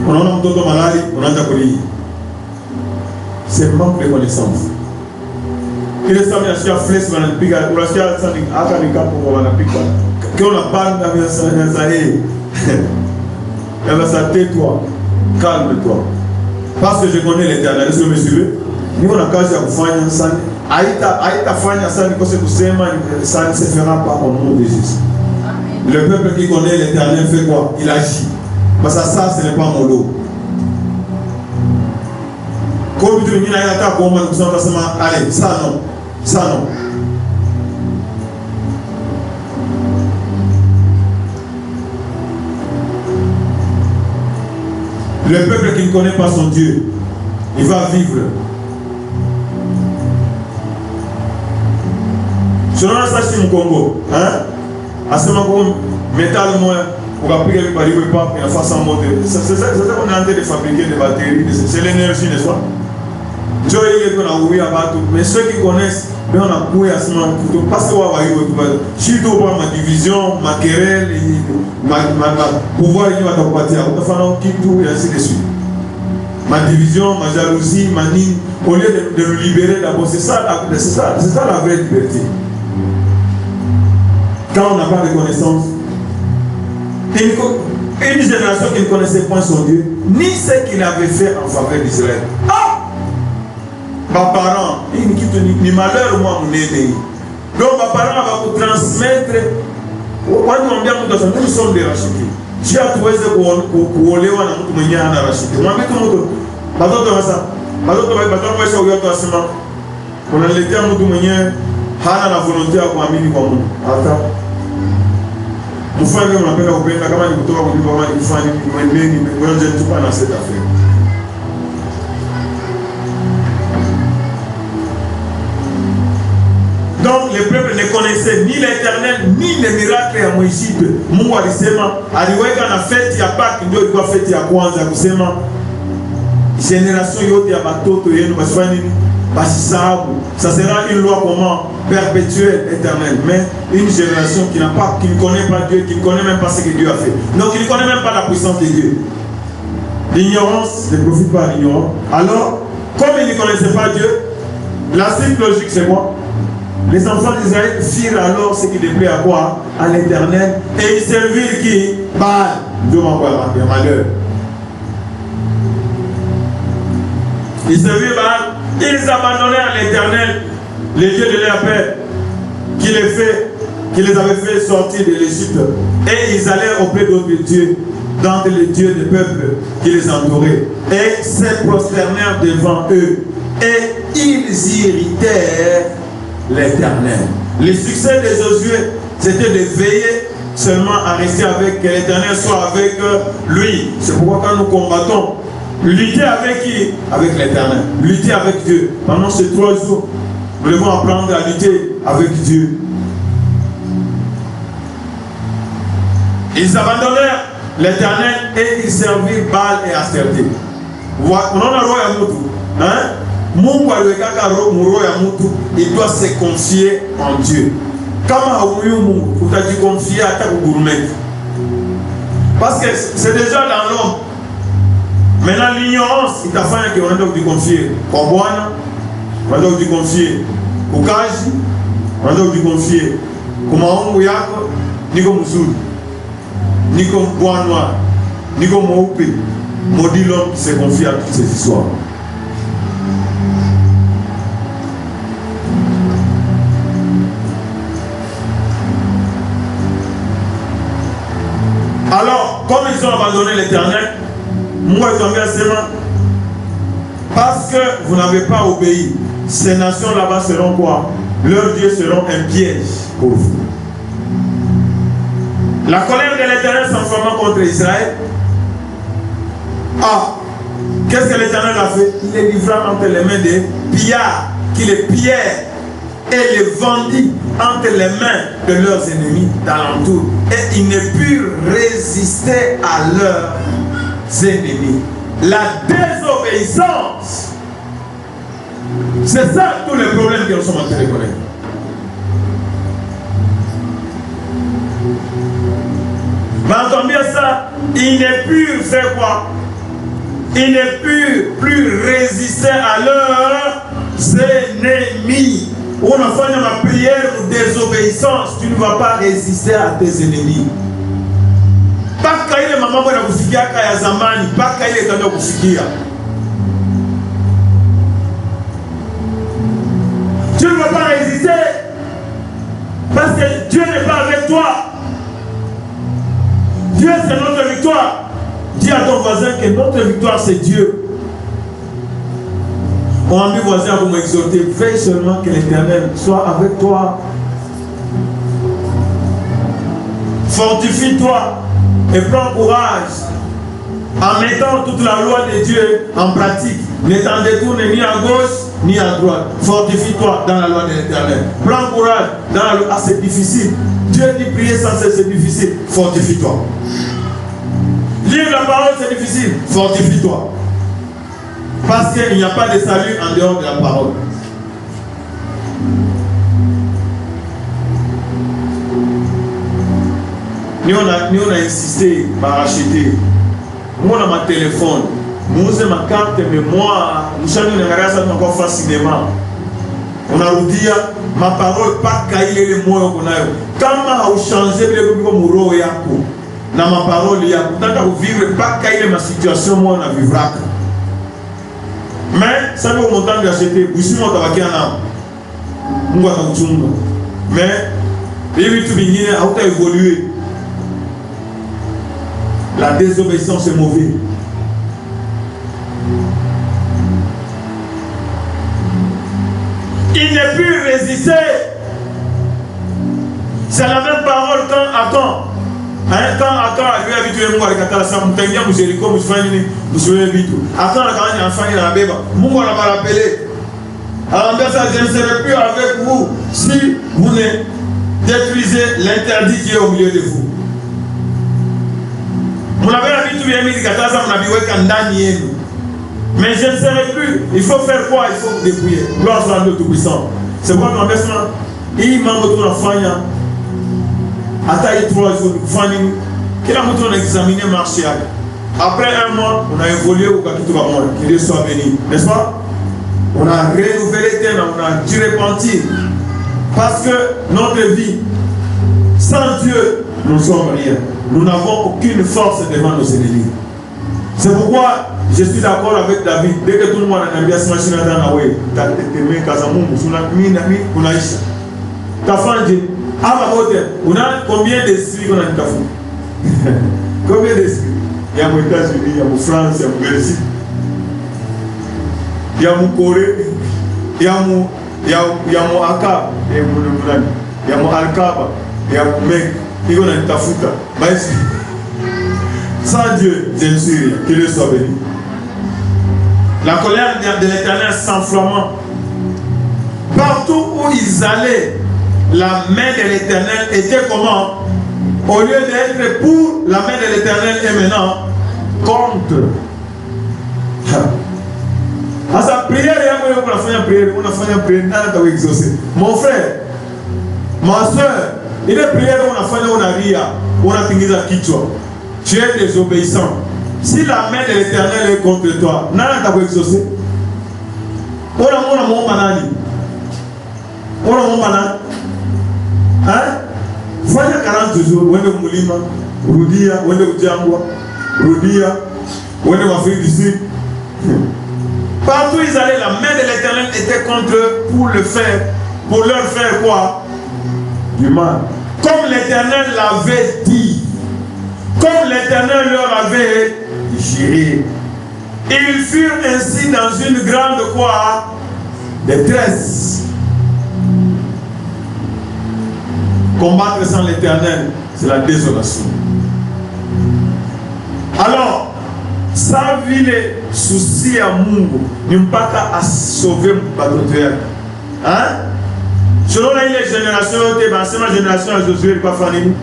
On a un toto malade, on a un tapoli. C'est manque de connaissances. Il est samedi à la flèche, on a piqué, on a piqué, on a piqué. Quand on a parlé dans la salle, elle va s'arrêter, toi, calme-toi. Parce que je connais l'Éternel, est-ce que vous me suivez? Nous, on a qu'à faire ça. Aïta fanya ça, parce que ça ne se fera pas au nom de Jésus. Le peuple qui connaît l'Éternel fait quoi? Il agit. Parce que ça, ce n'est pas mon lot. Comme tu dis, allez, ça non. Ça non. Le peuple qui ne connaît pas son Dieu, il va vivre. Selon la station du Congo, à ce moment, métal moins, pour appliquer le pari ou pas, et la façon monter. C'est ça qu'on est en train de fabriquer des batteries, c'est l'énergie, n'est-ce pas? Mais ceux qui connaissent, on a coué à ce moment, parce que si tu vois ma division, ma querelle, ma pouvoir, il va t'appartenir, on va faire qui tout et ainsi de suite. Ma division, ma jalousie, ma ligne, au lieu de nous libérer d'abord, c'est ça la vraie liberté. Quand on n'a pas de connaissance, une génération qui ne connaissait pas son Dieu, ni ce qu'il avait fait en faveur d'Israël. Ah! Mes parents, ni malheur, moi, mon aîné. Donc, mes parents vont vous transmettre. Nous sommes des rachetés. Si à trouvé ce qu'on a racheté, moi, on a l'été à la volonté à Kwamini Kwamou. Mon frère me rappelle au Bénin, comment il doit vous dire, je ne suis pas dans cette affaire. Donc, le peuple ne connaissait ni l'Éternel, ni les miracles à Moïse. Mungu alisema, aliweka na fête ya Pâques, ndio ilikuwa fête ya kwanza kusema génération yote ya batoto yenu basifanya nini? Basisabu. Ça sera une loi comment perpétuelle, éternelle. Mais une génération qui ne connaît pas Dieu, qui ne connaît même pas ce que Dieu a fait. Donc qui ne connaît même pas la puissance de Dieu. L'ignorance ne profite pas à l'ignorant. Alors, comme ils ne connaissaient pas Dieu, la suite logique c'est quoi? Les enfants d'Israël firent alors ce qui déplaît à quoi? À l'Éternel. Et ils servirent qui? Baal. Dieu m'envoie un malheur. Ils servirent Baal. Ils abandonnèrent l'Éternel, les dieux de leur père, qui les avait fait sortir de l'Égypte. Et ils allèrent auprès d'autres dieux, d'entre les dieux des peuples qui les entouraient. Et se prosternèrent devant eux. Et ils irritèrent l'Éternel. Le succès de Josué, c'était de veiller seulement à rester avec que l'Éternel soit avec lui. C'est pourquoi quand nous combattons, lutter avec qui? Avec l'Éternel. Lutter avec Dieu. Pendant ces 3 jours, nous devons apprendre à lutter avec Dieu. Ils abandonnèrent l'Éternel et ils servirent Baal et Astarté. On a un roi à Moutou. Mungu aliweka roho ya mtu, il doit se confier en Dieu. Kama huyu Mungu utajikonfia hata kugurumeti. Parce que c'est déjà dans l'homme. Maintenant l'ignorance itafanya que unaenda kujikonfie kwa Bwana, unaenda kujikonfie ukaji, unaenda kujikonfie kwa maombi yako, niko mzuri, niko bwana, niko mweupe. Maudit l'homme qui se confie à toutes ces histoires. Alors, comme ils ont abandonné l'Éternel, moi ils ont mis à ses mains. Parce que vous n'avez pas obéi, ces nations là-bas seront quoi? Leurs dieux seront un piège pour vous. La colère de l'Éternel s'enflamma contre Israël. Ah, qu'est-ce que l'Éternel a fait? Il les livra entre les mains des pillards, qui les pillèrent et les vendit entre les mains de leurs ennemis d'alentour. Et ils ne purent résister à leurs ennemis. La désobéissance C'est ça tous les problèmes que nous sommes en train de connaître. Mais entendez bien ça, il n'est plus fait quoi? Il n'est plus résister à leurs ennemis. On a fait ma prière ou désobéissance, tu ne vas pas résister à tes ennemis. Pas quand il est maman pour la kufikia kaya zamani, pas quand il est dans la kufikia. Tu ne vas pas résister parce que Dieu n'est pas avec toi. Dieu c'est notre victoire. Dis à ton voisin que notre victoire c'est Dieu. On a mis voisin pour m'exhorter. Veille seulement que l'Éternel soit avec toi. Fortifie-toi et prends courage en mettant toute la loi de Dieu en pratique. Ne t'en détourne ni à gauche ni à droite. Fortifie-toi dans la loi de l'Éternel. Prends courage dans la loi. Ah, c'est difficile. Dieu dit prier sans cesse, c'est difficile. Fortifie-toi. Lire la parole, c'est difficile. Fortifie-toi. Parce qu'il n'y a pas de salut en dehors de la parole. Nous on a insisté par acheter. Moi, on a ma téléphone. Nous avons ma carte mémoire. Nous avons encore fait cinéma. On a dit ma parole, pas cahier les mots qu'on a. Quand on a changé le muro yako, dans ma parole yako, tant que vivre pas cahier ma situation, moi on a vivra. Mais ça veut mon temps d'acheter. Vous savez, on va faire un an. Mais les tout bien, a évolué. La désobéissance est mauvaise. Il n'est plus résisté. C'est la même parole quand à quand. Quand lui a habitué moi avec la salle, mutangia muséricot, musfani, musoué bitou. Attends, quand il y a un enfant qui a la béba, moi on l'a pas rappelé. Alors ça, je ne serai plus avec vous si vous ne détruisez l'interdit qui est au milieu de vous. Vous avez l'habitude de dire que mais je ne serai plus. Il faut faire quoi? Il faut dépouiller. Gloire soit à Dieu Tout-Puissant. C'est pourquoi nous avons il m'a montré la faille. Attaque 3 jours, Fanny, qui a montré examiné le marché. Après un mois, on a évolué au Kakito Bamon, qu'il Dieu soit béni. N'est-ce pas? On a renouvelé le terrain, on a dû repentir. Parce que notre vie, sans Dieu, nous ne sommes rien. Nous n'avons aucune force devant nos ennemis. C'est pourquoi je suis d'accord avec David. Dès que tout le monde a bien ce machine dans la way, tu as été Kazamou, on a Isha. Tu as fait on a combien d'esprits qu'on a dit combien d'esprits? Il y a aux États-Unis, il y a en France, il y a au Brésil, il y a en Corée, il y a en Akab, il y a en Al-Kaba, il y a en Mec, il y a en Tafuta. Sans Dieu, je ne suis rien. Que Dieu soit béni. La colère de l'Éternel s'enflammant. Partout où ils allaient, la main de l'Éternel était comment? Au lieu d'être pour, la main de l'Éternel est maintenant contre. À sa prière, on a fait une prière, exaucé. Mon frère, ma soeur, il est prière, on a fait une ria, on a fini à Kichwa. Tu es désobéissant. Si la main de l'Éternel est contre toi, n'a pas exaucé. On a mon manani. On a mon manani. Hein? Fanya 40 jours, wende mulima, rudia, wende ujambwa, rudia, wende wafiri du Sud. Partout ils allaient, la main de l'Éternel était contre eux pour le faire, pour leur faire quoi? Du mal. Comme l'Éternel l'avait dit, comme l'Éternel leur avait juré. Ils furent ainsi dans une grande quoi? Détresse. Combattre sans l'Éternel, c'est la désolation. Alors, ça vit les soucis à Mungu, n'y pas qu'à sauver votre terre. Hein? Selon les générations, c'est ma génération à Josué, pas Fanny.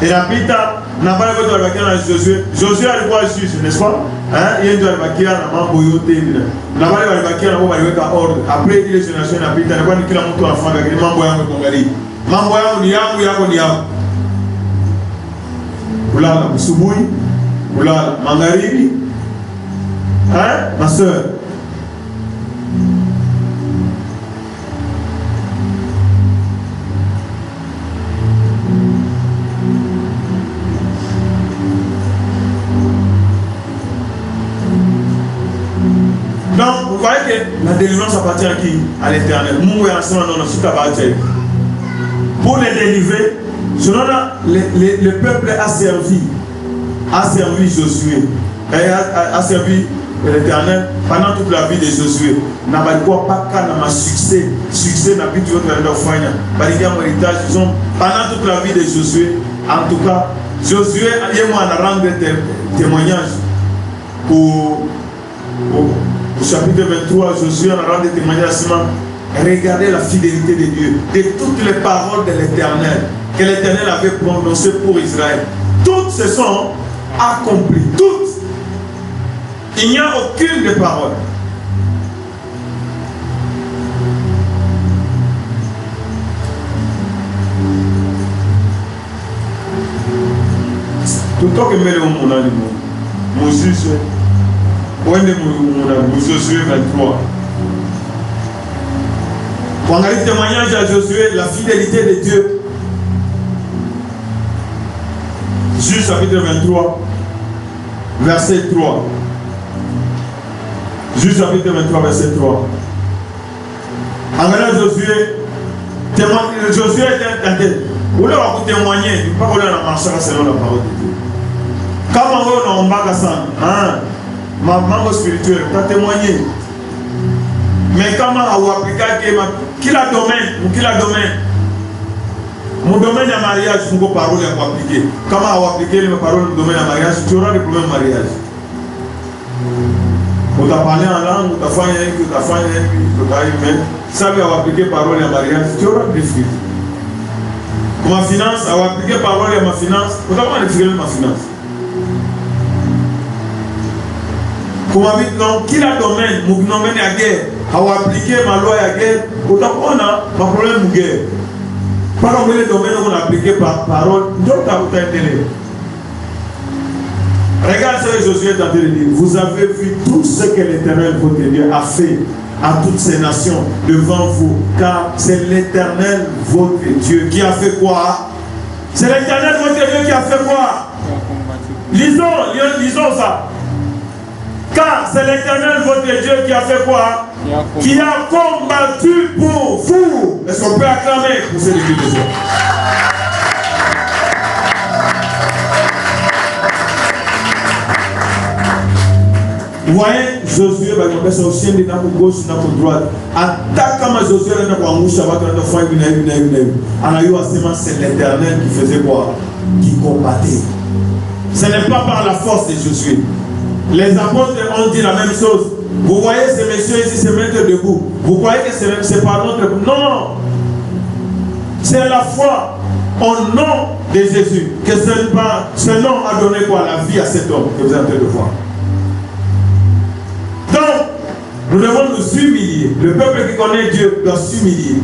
Et la pita, n'a pas le droit de Josué. Josué a le droit de juge, n'est-ce pas? Il y a le droit de faire un boyoté. N'a pas le droit de faire un ordre. Après, il y a les générations de la pita, n'a pas le droit de faire un moto en France, il y a un boyang de Congali. Mamboyang, il y a un Oulala, Moussouboui, Oulala, Mangaribi. Hein, ma soeur? Donc, vous voyez que la délivrance appartient à qui? À l'Éternel. Pour les délivrer, selon le peuple a servi Josué, a servi l'Éternel pendant toute la vie de Josué. N'a pas de succès n'a plus de héritage. Pendant toute la vie de Josué, en tout cas, Josué a rendu témoignage au chapitre 23, Josué a rendu témoignage à regardez la fidélité de Dieu, de toutes les paroles de l'Éternel que l'Éternel avait prononcées pour Israël. Toutes se sont accomplies, toutes. Il n'y a aucune des paroles. Tout le temps que met le monde, Moses, Josué 23. On a eu témoignage à Josué, la fidélité de Dieu. Juge chapitre 23, verset 3. Juge chapitre 23, verset 3. En regardant Josué, Josué était tenté. Vous voulez témoigner, pas qu'on a marché selon la parole de Dieu. Quand on a un ma maman spirituelle, tu as témoigné. Mais comment on applique qui la domaine mon domaine de mariage, il faut parole à appliquer. Comment on applique les paroles du domaine de mariage, tu auras des problèmes de mariage. On t'a parlé en langue, on t'a fait mais ça va appliquer parole à mariage, tu auras des difficultés. Pour ma finance, on va appliquer parole à ma finance, on t'a pas des difficultés de ma finance. Comme on dit, non, qui la domaine, mon domaine à guerre, à appliquer ma loi à guerre, autant qu'on a un problème de guerre. Par contre, les domaines qu'on a appliqué par parole, d'autres à vous télé. Regarde ce que Josué est en train de dire. Vous avez vu tout ce que l'Éternel, votre Dieu, a fait à toutes ces nations devant vous. Car c'est l'Éternel, votre Dieu, qui a fait quoi? C'est l'Éternel, votre Dieu, qui a fait quoi? Lisons ça. Car c'est l'Éternel, votre Dieu, qui a fait quoi? Qui a combattu pour vous. Est-ce qu'on peut acclamer pour cette église de Dieu? Vous voyez, Josué va commencer au ciel de notre gauche, de notre droite. Attaque comme Josué est dans le Shabbat, c'est l'Éternel qui faisait quoi? Qui combattait. Ce n'est pas par la force de Josué. Les apôtres ont dit la même chose. Vous voyez ces messieurs ici se mettre debout. Vous croyez que c'est par notre... Non. C'est la foi au nom de Jésus que ce nom a donné quoi? La vie à cet homme que vous êtes en train de voir. Donc, nous devons nous humilier. Le peuple qui connaît Dieu doit s'humilier.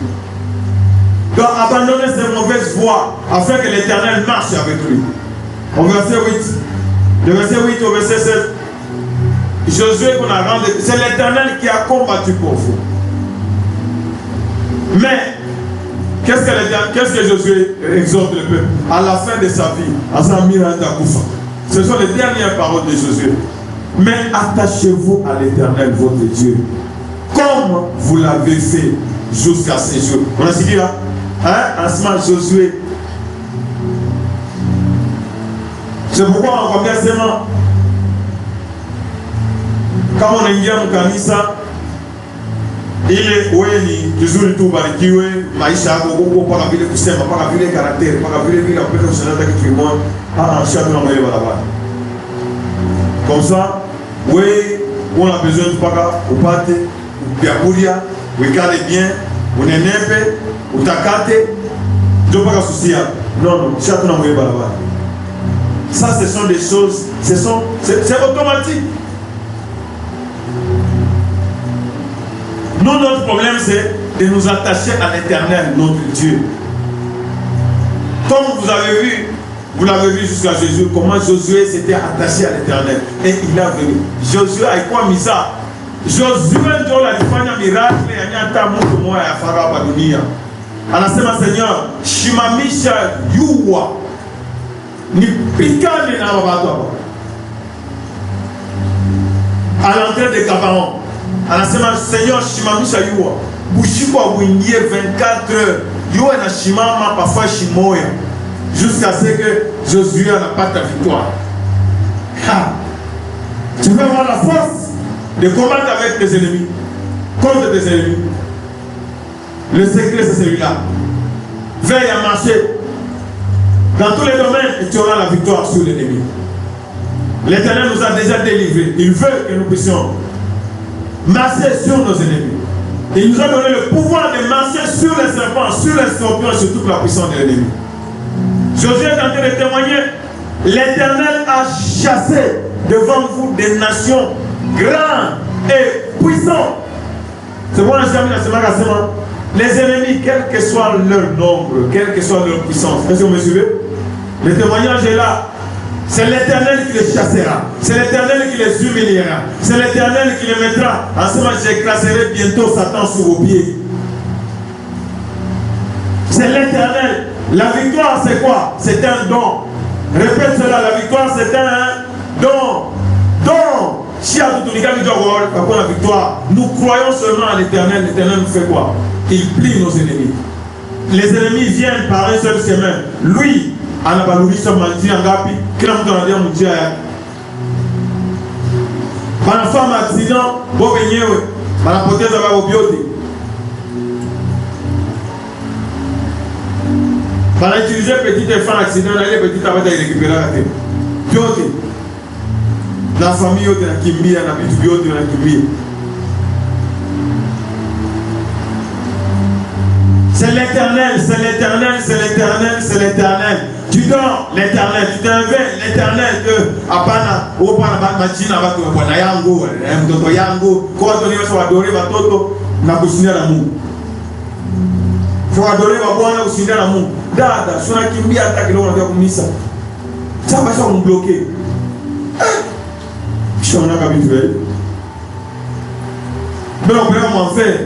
Doit abandonner ses mauvaises voies afin que l'Éternel marche avec lui. Au verset 8. De verset 8 au verset 7. Josué qu'on a rendu, c'est l'Éternel qui a combattu pour vous. Mais, qu'est-ce que Josué exhorte le peuple? À la fin de sa vie, à sa miranda Koufa. Ce sont les dernières paroles de Josué. Mais attachez-vous à l'Éternel, votre Dieu, comme vous l'avez fait jusqu'à ces jours. On a dit là, hein? En ce moment, Josué. C'est pourquoi on remercie seulement. Kama unaingia mkanisa ile wewe ni vizuri tu barikiwe maisha yako huko mpaka vile kusema mpaka vile karakteri mpaka vile vile upende kusanata kitu kimoja shatu na mwele barabara. Comme ça, wewe on a besoin mpaka upate vyakulia, uikale bien, unenepe, utakate ndio mpaka susia. Non, chacun n'a pas là-bas. Ça, ce sont des choses, c'est automatique. Nous, notre problème, c'est de nous attacher à l'Éternel, notre Dieu. Comme vous l'avez vu jusqu'à Jésus, comment Josué s'était attaché à l'Éternel. Et il a venu. Josué a quoi mis ça? Josué a miracle et a fait anasema Seigneur, shimamisha yuwa nipigane na watu hapa. À l'entrée de Gabaon, anasema Seigneur, shimamisha yuwa bushikwa buingie 24 heures. Yuwa na shimama parfois shimoya jusqu'à ce que Josué n'a pas ta victoire. Tu veux avoir la force de combattre avec tes ennemis, contre tes ennemis. Le secret, c'est celui-là. Veille à marcher dans tous les domaines et tu auras la victoire sur l'ennemi. L'Éternel nous a déjà délivrés. Il veut que nous puissions marcher sur nos ennemis. Il nous a donné le pouvoir de marcher sur les serpents, sur les scorpions et sur toute la puissance de l'ennemi. Josué est en train de témoigner. L'Éternel a chassé devant vous des nations grandes et puissantes. C'est bon, les ennemis, quel que soit leur nombre, quelle que soit leur puissance. Est-ce que vous me suivez? Le témoignage est là. C'est l'Éternel qui les chassera. C'est l'Éternel qui les humiliera. C'est l'Éternel qui les mettra. En ce moment, j'écraserai bientôt Satan sous vos pieds. C'est l'Éternel. La victoire, c'est quoi? C'est un don. Répète cela. La victoire, c'est un don. Don. Si à tout la victoire, nous croyons seulement à l'Éternel. L'Éternel nous fait quoi? Il plie nos ennemis. Les ennemis viennent par un seul chemin. Lui, à la balourie, ça m'a dit en gapi, qu'il a dit en Moudia. Par la femme accident, bon venir, par la potée, ça va au biote. Par l'utiliser petite femme accident, elle est petite, elle va récupérer la tête. Biote. La famille, elle a qui mis, elle a mis du biote, elle a qui mis. C'est l'Éternel, c'est l'Éternel, c'est l'Éternel, c'est l'Éternel. Tu dors l'Éternel, tu t'inventes l'Éternel que Apana, Opana, Machina, Batona Yango, Mtoto Yango, quoi donner, soit adorer, Batoto, n'a pas signé l'amour. Faut adorer, Babouana, ou signer l'amour. Dada, si on a qui m'y attaque, l'on a comme ça. Ça va se bloquer. Je suis en habitué. Mais on peut en faire.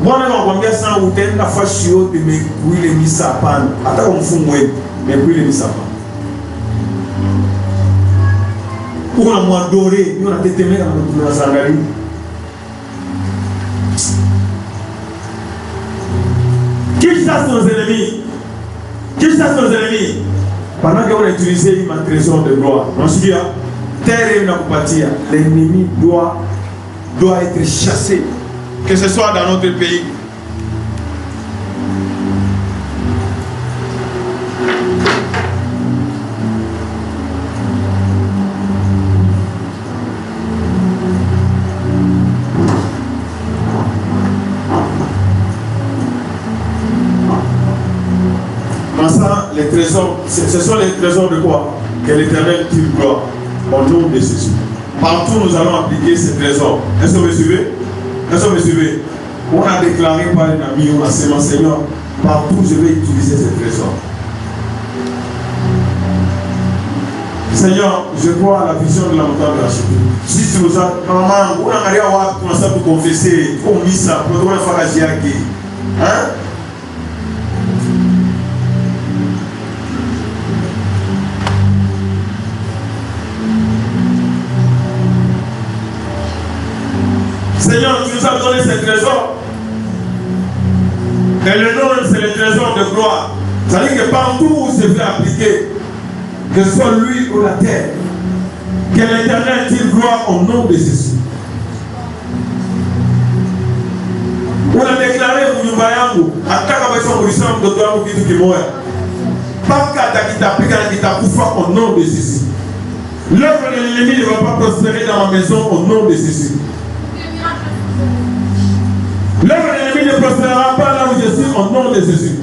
Moi, je vais vous dire que la fascio de mes couilles les mis à pan. Attends, on fout moi, mes couilles les mis à pan. Pour la moi doré, nous avons été téméraires dans la sangarie. Qui chasse nos ennemis? Qui chasse nos ennemis? Pendant qu'on a utilisé ma trésor de gloire, on se dit, terre et une l'ennemi doit être chassé. Que ce soit dans notre pays. Dans ça, les trésors, ce sont les trésors de quoi? Que l'Éternel tire gloire au nom de Jésus. Partout nous allons appliquer ces trésors. Est-ce que vous me suivez? Est-ce que vous me suivez? On a déclaré par un ami, on a dit, Seigneur, partout je vais utiliser ces trésors. Seigneur, je crois à la vision de la montagne de la chute. Si tu nous as, maman, on a rien à commencer à te confesser, on dit ça, pour nous faire agir. Hein? Seigneur, tu nous as donné ces trésors. Et le nom, c'est le trésor de gloire. Ça veut dire que partout où se fait appliquer, que ce soit lui ou la terre, que l'Éternel tire gloire au nom de Jésus. On a déclaré pour nous voyons, à Kakabasson, pour nous docteur, pour qui mourir. Pas qu'à qui t'applique, qui t'approuve au nom de Jésus. L'œuvre de l'ennemi ne va pas prospérer dans ma maison au nom de Jésus. L'œuvre de l'ennemi ne prospérera pas là où je suis au nom de Jésus.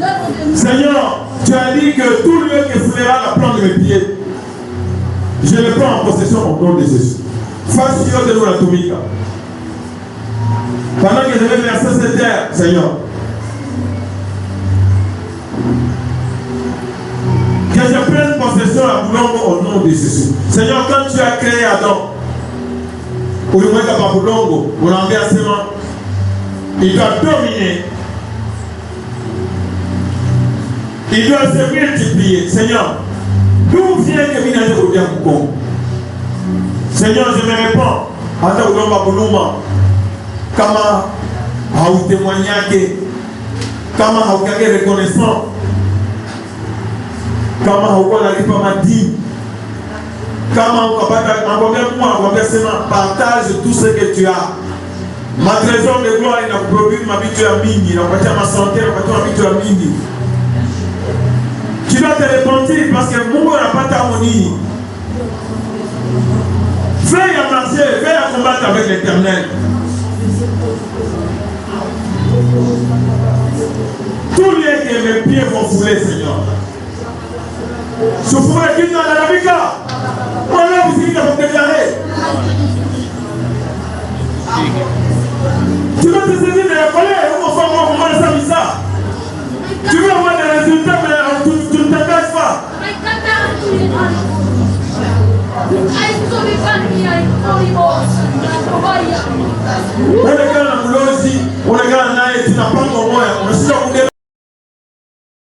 Seigneur, Tu as dit que tout lieu qui foulera la plante de mes pieds, je le prends en possession au nom de Jésus. Fascio de l'atomique. Pendant que je vais verser cette terre, Seigneur, que je prenne possession à Boulongo au nom de Jésus. Seigneur, quand tu as créé Adam, pour le moins à Boulongo, on a envoyé à ses mains, il doit dominer. Il doit se multiplier. Seigneur, d'où vient que Minaje Odia Moukon? Seigneur, je me réponds. Ata Oulomba Bouloma. Kama a témoigné, kama a reconnaissant, kama a pas dit, kama partage tout ce que tu as. Ma trésor de gloire est dans produit ma vie à mini, dans ma santé, dans ma vie à mini. Tu dois te repentir parce que mon n'a pas d'harmonie. Veille à marcher, veille à combattre avec l'Éternel. Tous les que mes pieds vont fouler, Seigneur. Je pourrais dire dans la Bica. Voilà, vous dites à vous déclarer. Tu veux te saisir de la colère, ou enfin, comment ça dit ça? Tu veux avoir des résultats, mais tu ne t'engages pas. On regarde la moulosi, on regarde là et tu n'as pas ton moyen.